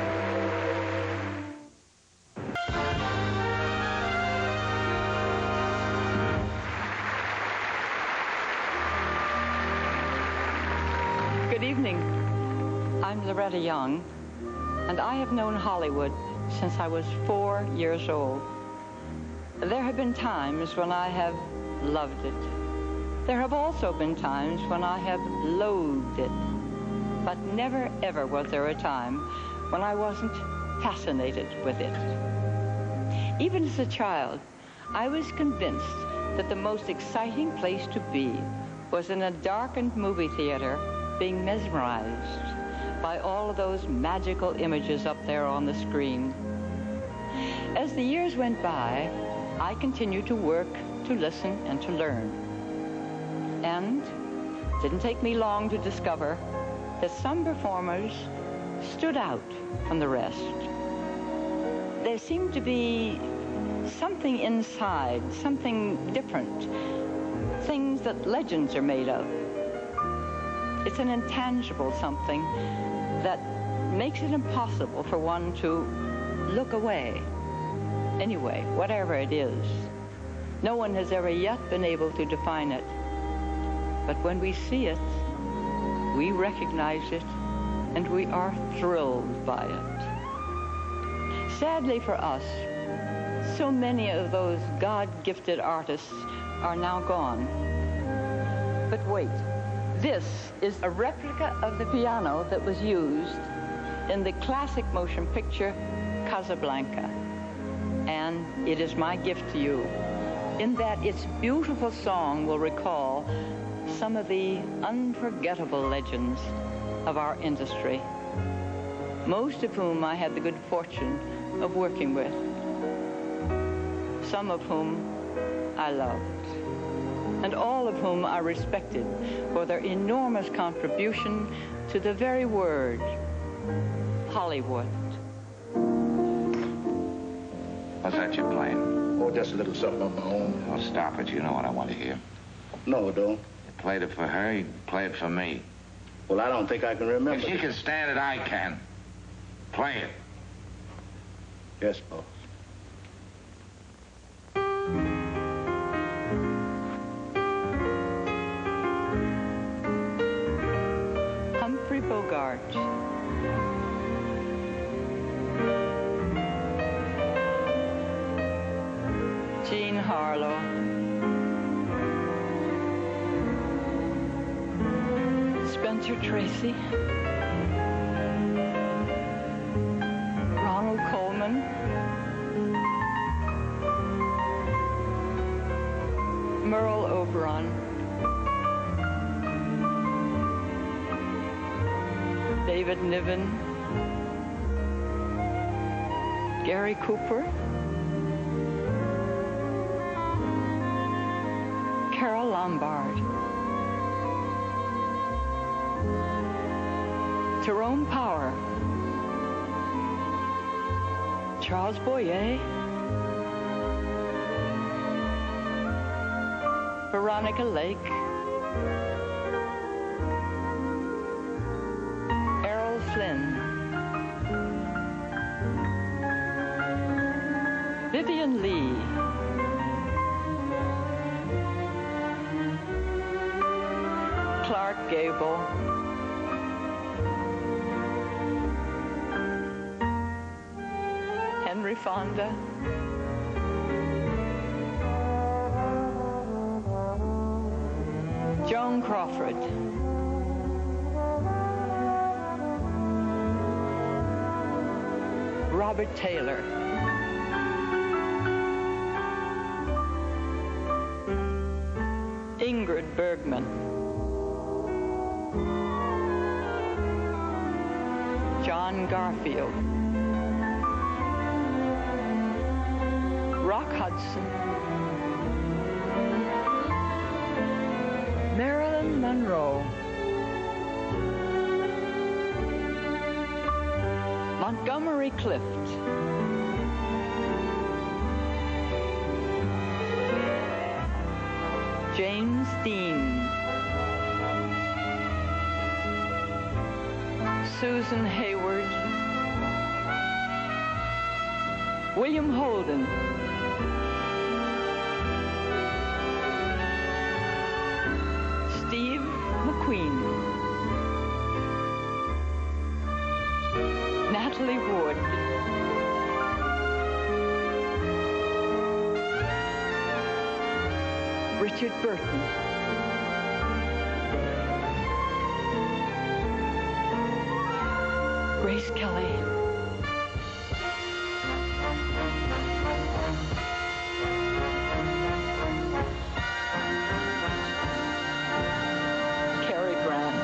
Good evening. I'm Loretta Young, and I have known Hollywood since I was 4 years old. There have been times when I have loved it. There have also been times when I have loathed it. But never, ever was there a time when I wasn't fascinated with it. Even as a child, I was convinced that the most exciting place to be was in a darkened movie theater, being mesmerized by all of those magical images up there on the screen. As the years went by, I continued to work, to listen and to learn. And it didn't take me long to discover that some performers stood out from the rest. There seemed to be something inside, something different, things that legends are made of. It's an intangible something that makes it impossible for one to look away. Anyway, whatever it is, no one has ever yet been able to define it. But when we see it, we recognize it, and we are thrilled by it. Sadly for us, so many of those God-gifted artists are now gone. But wait, this is a replica of the piano that was used in the classic motion picture Casablanca. And it is my gift to you, in that its beautiful song will recall some of the unforgettable legends of our industry, most of whom I had the good fortune of working with, some of whom I loved, and all of whom I respected for their enormous contribution to the very word Hollywood. What's that you're playing? Oh, just a little something of my own. Oh, stop it. You know what I want to hear. No, don't. You played it for her, you play it for me. Well, I don't think I can remember. If she can stand it, I can. Play it. Yes, boss. Humphrey Bogart. Jean Harlow. Spencer Tracy. Ronald Colman. Merle Oberon. David Niven. Gary Cooper. Carol Lombard. Tyrone Power. Charles Boyer. Veronica Lake. Errol Flynn. Vivian Lee. Clark Gable. Henry Fonda. Joan Crawford. Robert Taylor. Ingrid Bergman. John Garfield. Rock Hudson. Marilyn Monroe. Montgomery Clift. James Dean. Susan Hayward. William Holden. Steve McQueen. Natalie Wood. Richard Burton. Grace Kelly. Cary Grant.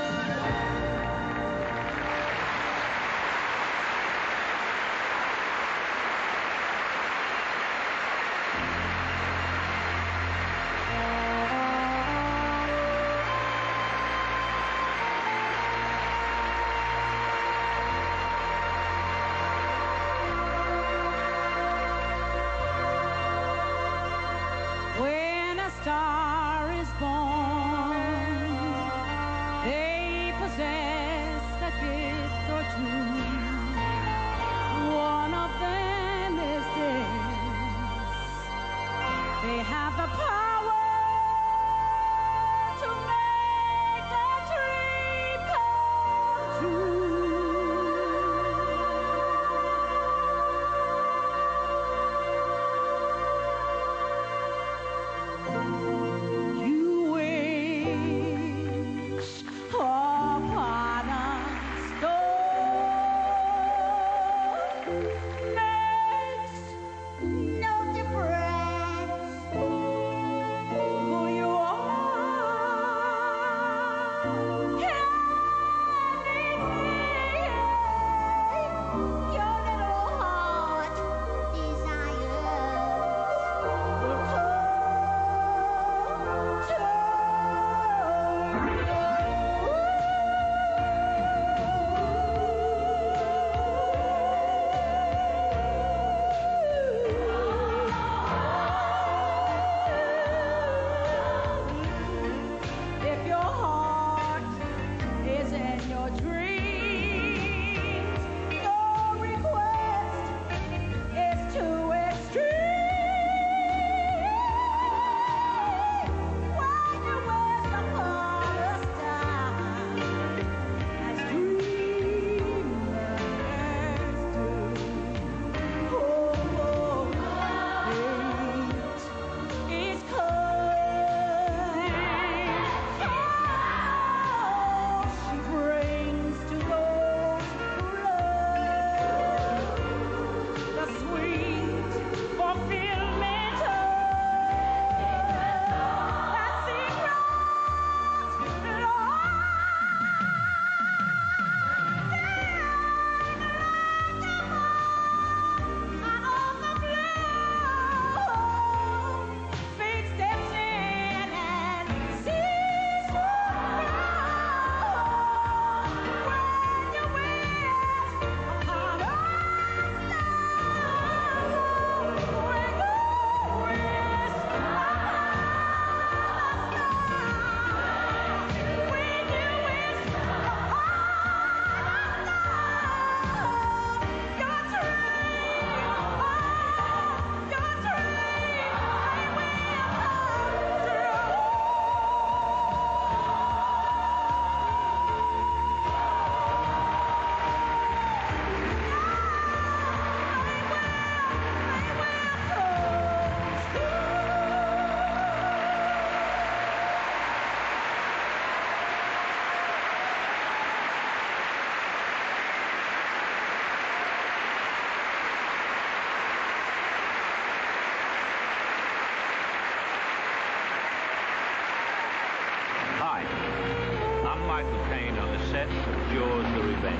revenge.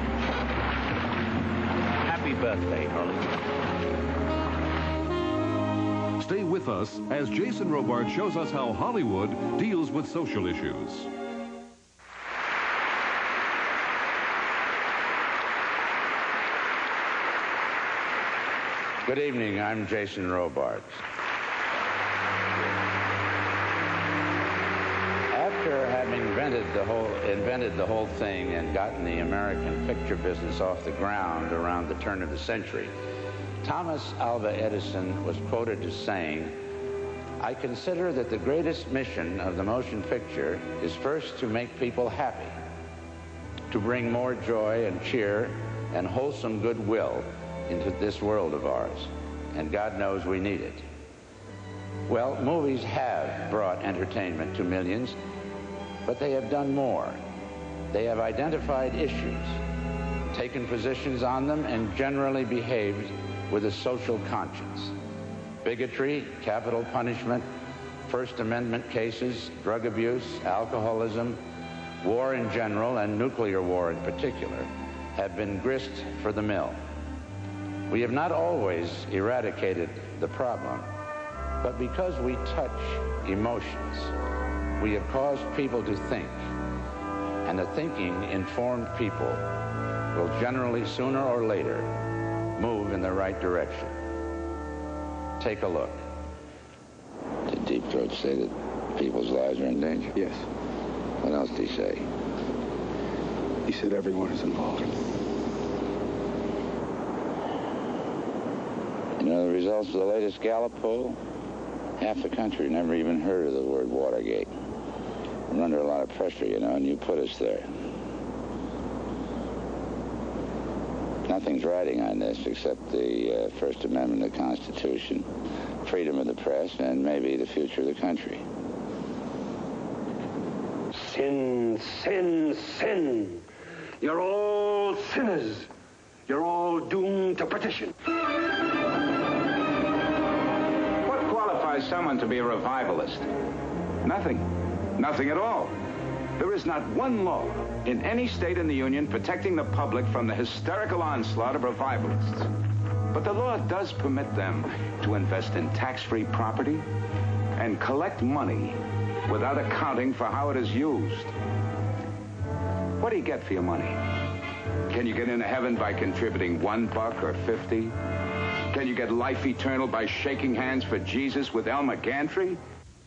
Happy birthday, Hollywood. Stay with us as Jason Robart shows us how Hollywood deals with social issues. Good evening, I'm Jason Robart. After having invented the whole thing and gotten the American picture business off the ground around the turn of the century, Thomas Alva Edison was quoted as saying, "I consider that the greatest mission of the motion picture is first to make people happy, to bring more joy and cheer and wholesome goodwill into this world of ours, and God knows we need it." Well, movies have brought entertainment to millions, but they have done more. They have identified issues, taken positions on them, and generally behaved with a social conscience. Bigotry, capital punishment, First Amendment cases, drug abuse, alcoholism, war in general, and nuclear war in particular, have been grist for the mill. We have not always eradicated the problem, but because we touch emotions, we have caused people to think, and the thinking informed people will generally, sooner or later, move in the right direction. Take a look. Did Deep Throat say that people's lives are in danger? Yes. What else did he say? He said everyone is involved. You know the results of the latest Gallup poll? Half the country never even heard of the word Watergate. We're under a lot of pressure, you know, and you put us there. Nothing's riding on this except the First Amendment of the Constitution, freedom of the press, and maybe the future of the country. Sin, sin, sin. You're all sinners. You're all doomed to perdition. What qualifies someone to be a revivalist? Nothing. Nothing at all. There is not one law in any state in the Union protecting the public from the hysterical onslaught of revivalists. But the law does permit them to invest in tax-free property and collect money without accounting for how it is used. What do you get for your money? Can you get into heaven by contributing $1 or 50? Can you get life eternal by shaking hands for Jesus with Elmer Gantry?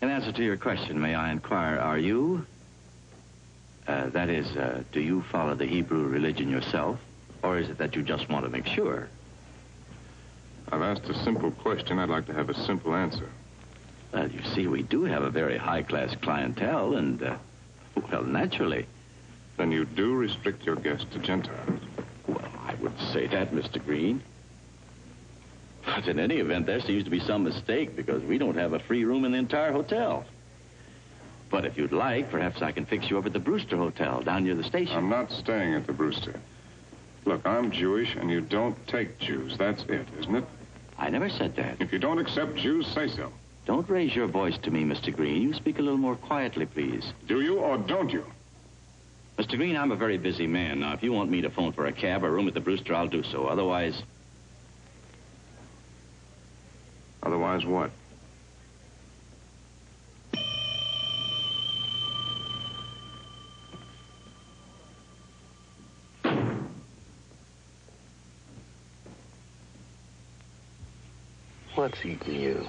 In answer to your question, may I inquire, are you, that is, do you follow the Hebrew religion yourself, or is it that you just want to make sure? I've asked a simple question. I'd like to have a simple answer. Well, you see, we do have a very high-class clientele, and, well, naturally. Then you do restrict your guests to Gentiles? Well, I wouldn't say that, Mr. Green. But in any event, there seems to be some mistake, because we don't have a free room in the entire hotel. But if you'd like, perhaps I can fix you up at the Brewster Hotel down near the station. I'm not staying at the Brewster. Look, I'm Jewish, and you don't take Jews. That's it, isn't it? I never said that. If you don't accept Jews, say so. Don't raise your voice to me, Mr. Green. You speak a little more quietly, please. Do you or don't you? Mr. Green, I'm a very busy man. Now, if you want me to phone for a cab or a room at the Brewster, I'll do so. Otherwise... Otherwise what? What's eating you?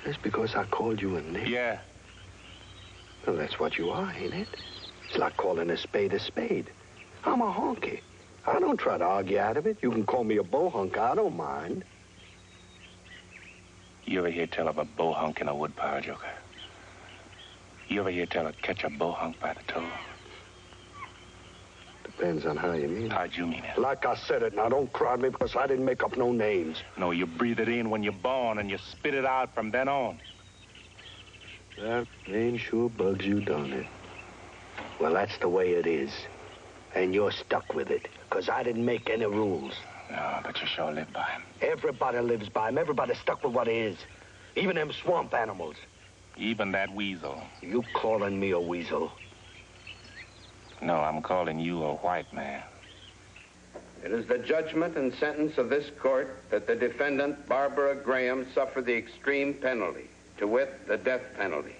Just because I called you a name? Yeah. Well, that's what you are, ain't it? It's like calling a spade a spade. I'm a honky. I don't try to argue out of it. You can call me a bohunk. I don't mind. You ever hear tell of a bohunk in a woodpile, Joker? You ever hear tell of catch a bohunk by the toe? Depends on how you mean it. How'd you mean it? Like I said it, now don't cry me because I didn't make up no names. No, you breathe it in when you're born and you spit it out from then on. That name sure bugs you, don't it? Well, that's the way it is. And you're stuck with it, because I didn't make any rules. No, but you sure live by them. Everybody lives by them. Everybody's stuck with what is. Even them swamp animals. Even that weasel. You calling me a weasel? No, I'm calling you a white man. It is the judgment and sentence of this court that the defendant, Barbara Graham, suffer the extreme penalty, to wit, the death penalty,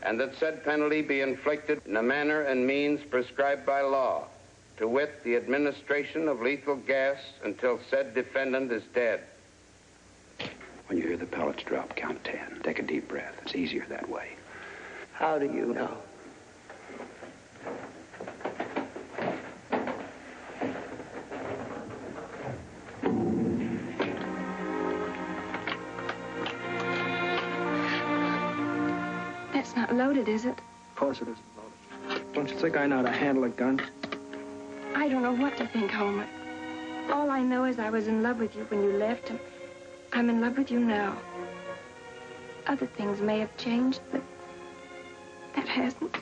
and that said penalty be inflicted in a manner and means prescribed by law, to wit, the administration of lethal gas until said defendant is dead. When you hear the pellets drop, count 10. Take a deep breath. It's easier that way. How do you know? That's not loaded, is it? Of course it isn't loaded. Don't you think I know how to handle a gun? I don't know what to think, Homer. All I know is I was in love with you when you left, and I'm in love with you now. Other things may have changed, but that hasn't.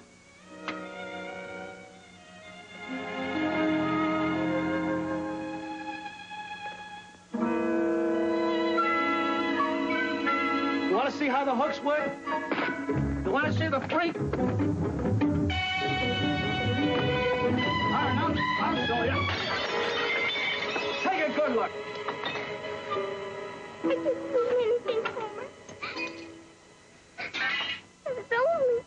You want to see how the hooks work? You want to see the freak? All right, I'll show you. Take a good look. I didn't do anything, Homer. It's only.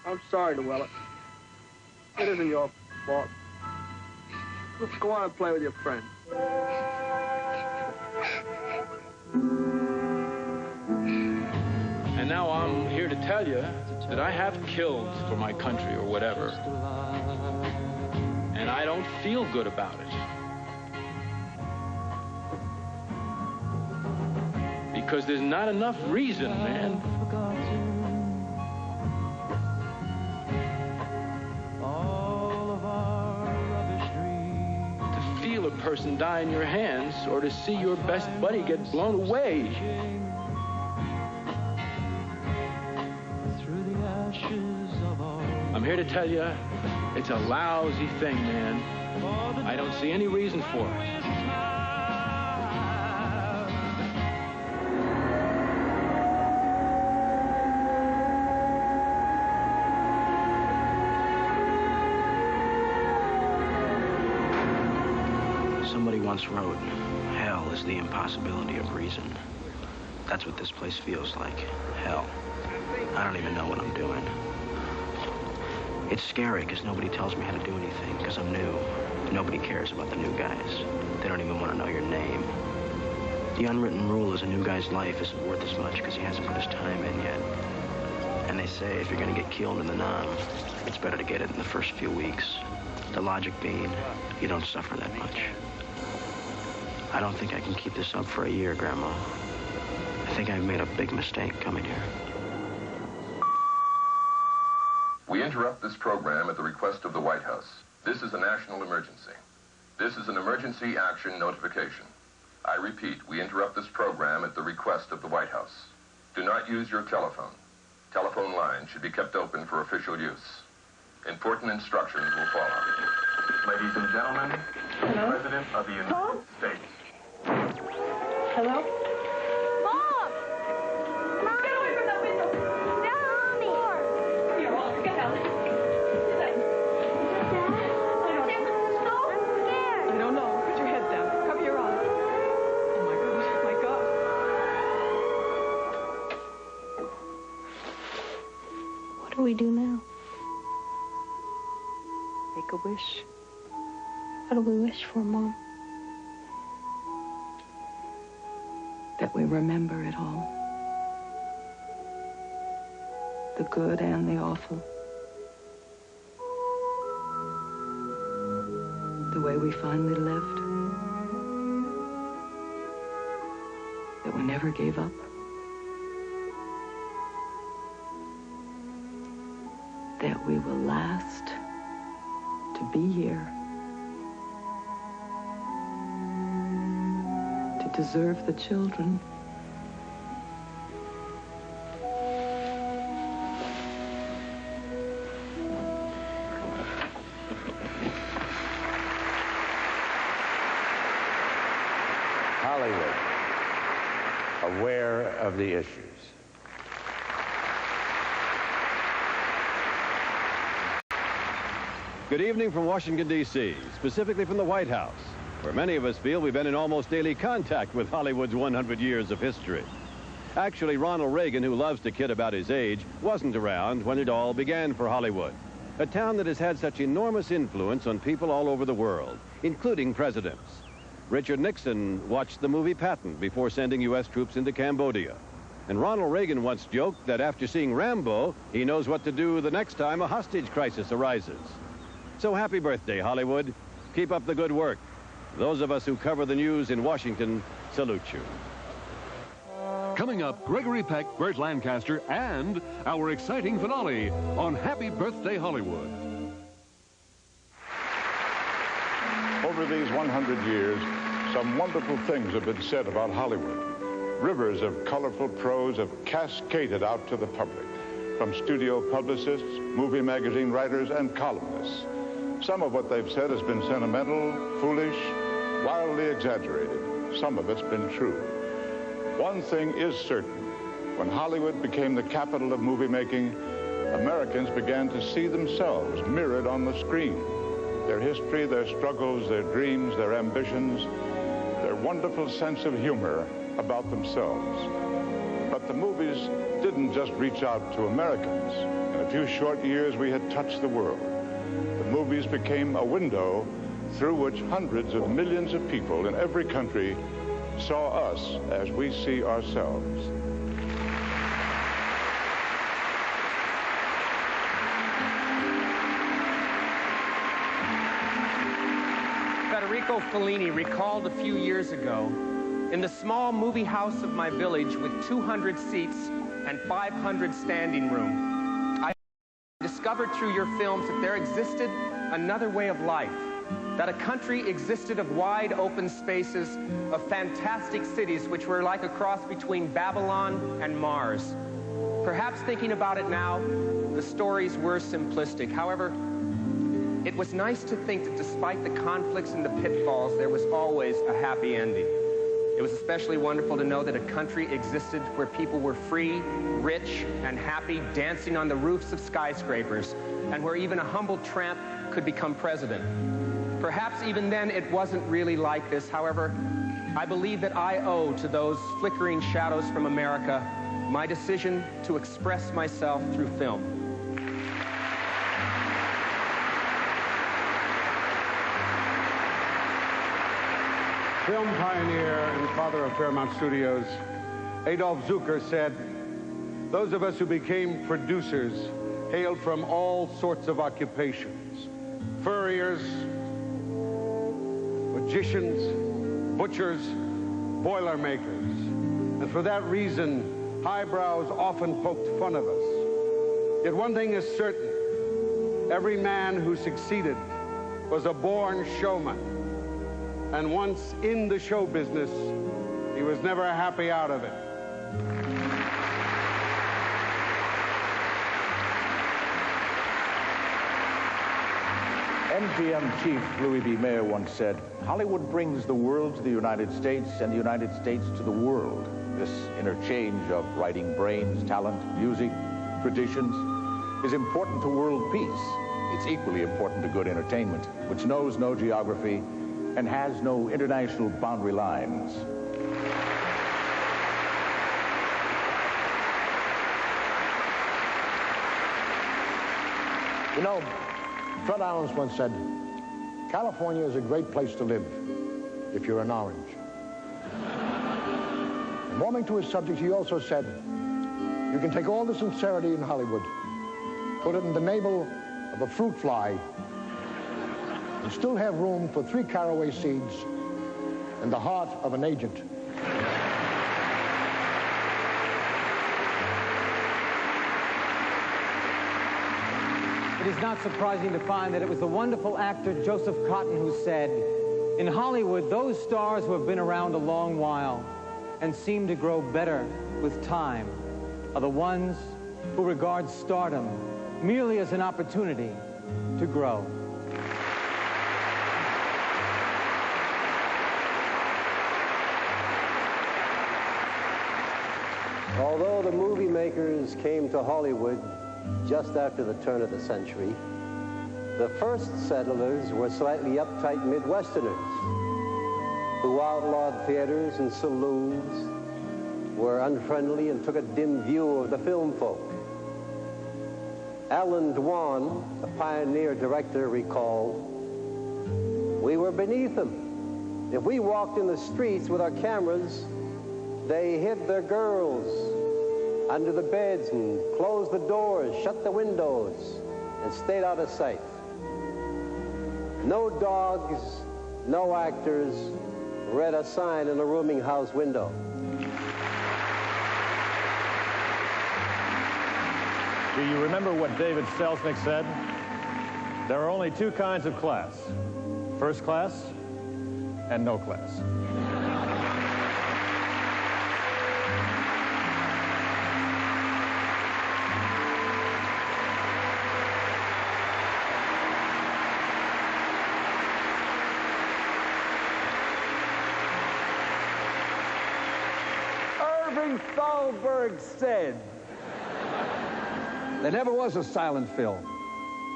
I'm sorry, Llewellyn. It isn't your fault. Let's go on and play with your friend. And now I'm here to tell you that I have killed for my country or whatever. And I don't feel good about it. Because there's not enough reason, man. To feel a person die in your hands or to see your best buddy get blown away. I'm here to tell you, it's a lousy thing, man. I don't see any reason for it. Somebody once wrote, hell is the impossibility of reason. That's what this place feels like. Hell. I don't even know what I'm doing. It's scary because nobody tells me how to do anything because I'm new. Nobody cares about the new guys. They don't even want to know your name. The unwritten rule is a new guy's life isn't worth as much because he hasn't put his time in yet. And they say if you're going to get killed in the Nam, it's better to get it in the first few weeks. The logic being, you don't suffer that much. I don't think I can keep this up for a year, Grandma. I think I've made a big mistake coming here. We interrupt this program at the request of the White House. This is a national emergency. This is an emergency action notification. I repeat, we interrupt this program at the request of the White House. Do not use your telephone. Telephone lines should be kept open for official use. Important instructions will follow. Ladies and gentlemen, the President of the United States. Hello? Mom! Mom! Get away from that window! Mommy! You're all get out. I don't know. Put your head down. Cover your eyes. Oh, my God. My God. What do we do now? Make a wish. What do we wish for, Mom? That we remember it all. The good and the awful. The way we finally lived. That we never gave up. That we will last to be here. To deserve the children. Hollywood, aware of the issues. Good evening from Washington, D.C., specifically from the White House, where many of us feel we've been in almost daily contact with Hollywood's 100 years of history. Actually, Ronald Reagan, who loves to kid about his age, wasn't around when it all began for Hollywood, a town that has had such enormous influence on people all over the world, including presidents. Richard Nixon watched the movie Patton before sending U.S. troops into Cambodia. And Ronald Reagan once joked that after seeing Rambo, he knows what to do the next time a hostage crisis arises. So happy birthday, Hollywood. Keep up the good work. Those of us who cover the news in Washington salute you. Coming up, Gregory Peck, Burt Lancaster, and our exciting finale on Happy Birthday Hollywood. Over these 100 years, some wonderful things have been said about Hollywood. Rivers of colorful prose have cascaded out to the public, from studio publicists, movie magazine writers, and columnists. Some of what they've said has been sentimental, foolish, wildly exaggerated. Some of it's been true. One thing is certain. When Hollywood became the capital of movie making, Americans began to see themselves mirrored on the screen. Their history, their struggles, their dreams, their ambitions, their wonderful sense of humor about themselves. But the movies didn't just reach out to Americans. In a few short years, we had touched the world. The movies became a window through which hundreds of millions of people in every country saw us as we see ourselves. Federico Fellini recalled a few years ago, in the small movie house of my village with 200 seats and 500 standing room, I discovered through your films that there existed another way of life, that a country existed of wide open spaces, of fantastic cities which were like a cross between Babylon and Mars. Perhaps thinking about it now, the stories were simplistic. However, it was nice to think that despite the conflicts and the pitfalls, there was always a happy ending. It was especially wonderful to know that a country existed where people were free, rich, and happy, dancing on the roofs of skyscrapers, and where even a humble tramp could become president. Perhaps even then it wasn't really like this. However, I believe that I owe to those flickering shadows from America my decision to express myself through film. Film pioneer and father of Paramount Studios, Adolf Zucker said, "Those of us who became producers hailed from all sorts of occupations. Furriers, magicians, butchers, boilermakers. And for that reason, highbrows often poked fun of us. Yet one thing is certain. Every man who succeeded was a born showman. And once in the show business, he was never happy out of it." MGM chief Louis B. Mayer once said, "Hollywood brings the world to the United States and the United States to the world." This interchange of writing brains, talent, music, traditions is important to world peace. It's equally important to good entertainment, which knows no geography and has no international boundary lines. You know, Fred Allen once said, "California is a great place to live if you're an orange." And warming to his subject, he also said, "You can take all the sincerity in Hollywood, put it in the navel of a fruit fly, and still have room for 3 caraway seeds in the heart of an agent." It is not surprising to find that it was the wonderful actor Joseph Cotten who said, "In Hollywood, those stars who have been around a long while and seem to grow better with time are the ones who regard stardom merely as an opportunity to grow." Although the movie makers came to Hollywood just after the turn of the century, The first settlers were slightly uptight Midwesterners who outlawed theaters and saloons, were unfriendly and took a dim view of the film folk. Alan Dwan, the pioneer director, recalled, "We were beneath them. If we walked in the streets with our cameras, they hid their girls under the beds and closed the doors, shut the windows, and stayed out of sight. No dogs, no actors read a sign in a rooming house window." Do you remember what David Selznick said? There are only two kinds of class: first class and no class. Irving Thalberg said, "There never was a silent film.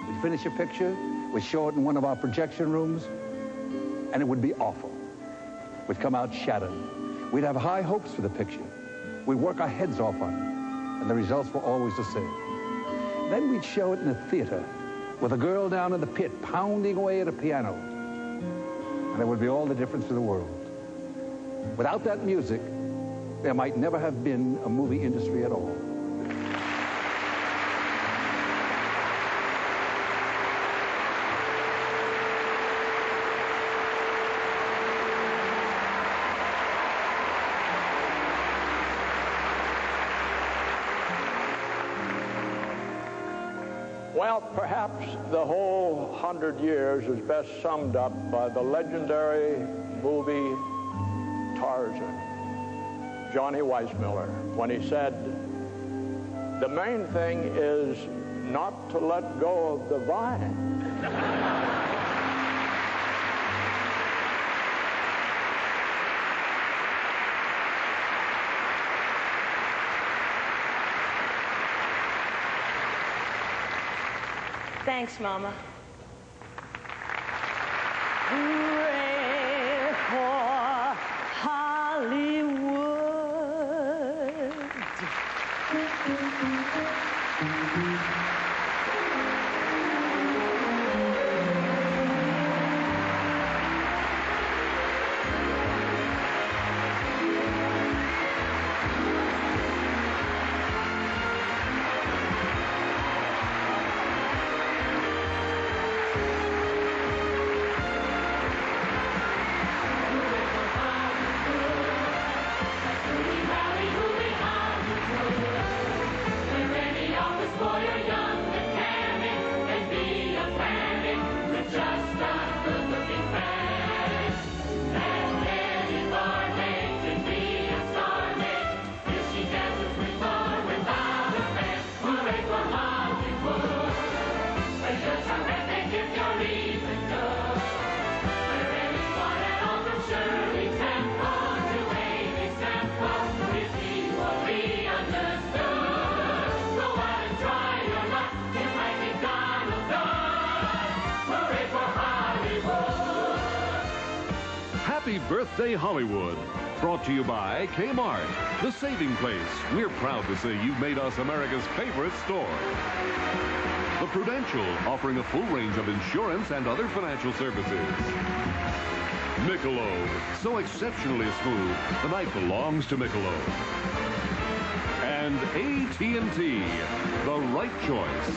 We'd finish a picture, we'd show it in one of our projection rooms, and it would be awful. We'd come out shattered. We'd have high hopes for the picture. We'd work our heads off on it, and the results were always the same. Then we'd show it in a theater with a girl down in the pit pounding away at a piano, and it would be all the difference in the world. Without that music, there might never have been a movie industry at all." Well, perhaps the whole 100 years is best summed up by the legendary movie Tarzan, Johnny Weissmuller, when he said, "The main thing is not to let go of the vine." Thanks, Mama. Hooray for Hollywood. Happy Birthday Hollywood, brought to you by Kmart, the saving place. We're proud to say you've made us America's favorite store. The Prudential, offering a full range of insurance and other financial services. Michelob, so exceptionally smooth, the night belongs to Michelob. And AT&T, the right choice.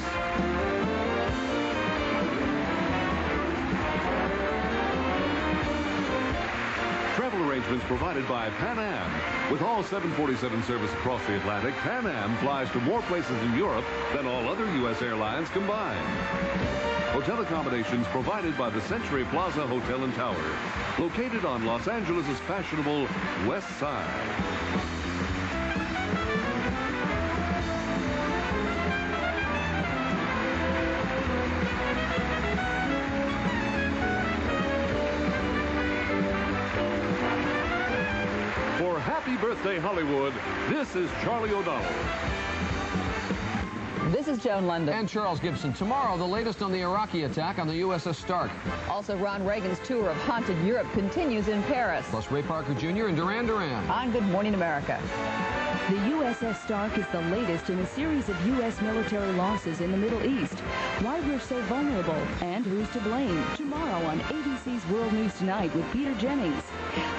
Travel arrangements provided by Pan Am. With all 747 service across the Atlantic, Pan Am flies to more places in Europe than all other U.S. airlines combined. Hotel accommodations provided by the Century Plaza Hotel and Tower, located on Los Angeles' fashionable West Side. Happy Birthday Hollywood, this is Charlie O'Donnell. This This is Joan London. And Charles Gibson. Tomorrow, the latest on the Iraqi attack on the USS Stark. Also, Ron Reagan's tour of haunted Europe continues in Paris. Plus Ray Parker Jr. and Duran Duran. On Good Morning America. The USS Stark is the latest in a series of U.S. military losses in the Middle East. Why we're so vulnerable and who's to blame. Tomorrow on ABC's World News Tonight with Peter Jennings.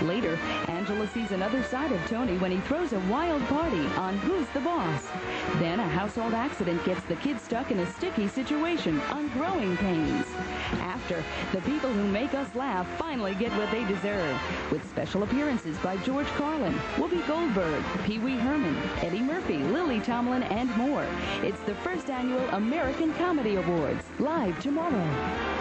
Later, Angela sees another side of Tony when he throws a wild party on Who's the Boss. Then a household accident gets the kids stuck in a sticky situation on Growing Pains. After, the people who make us laugh finally get what they deserve, with special appearances by George Carlin, Whoopi Goldberg, Pee Wee Herman, Eddie Murphy, Lily Tomlin, and more. It's the first annual American Comedy Awards, live tomorrow.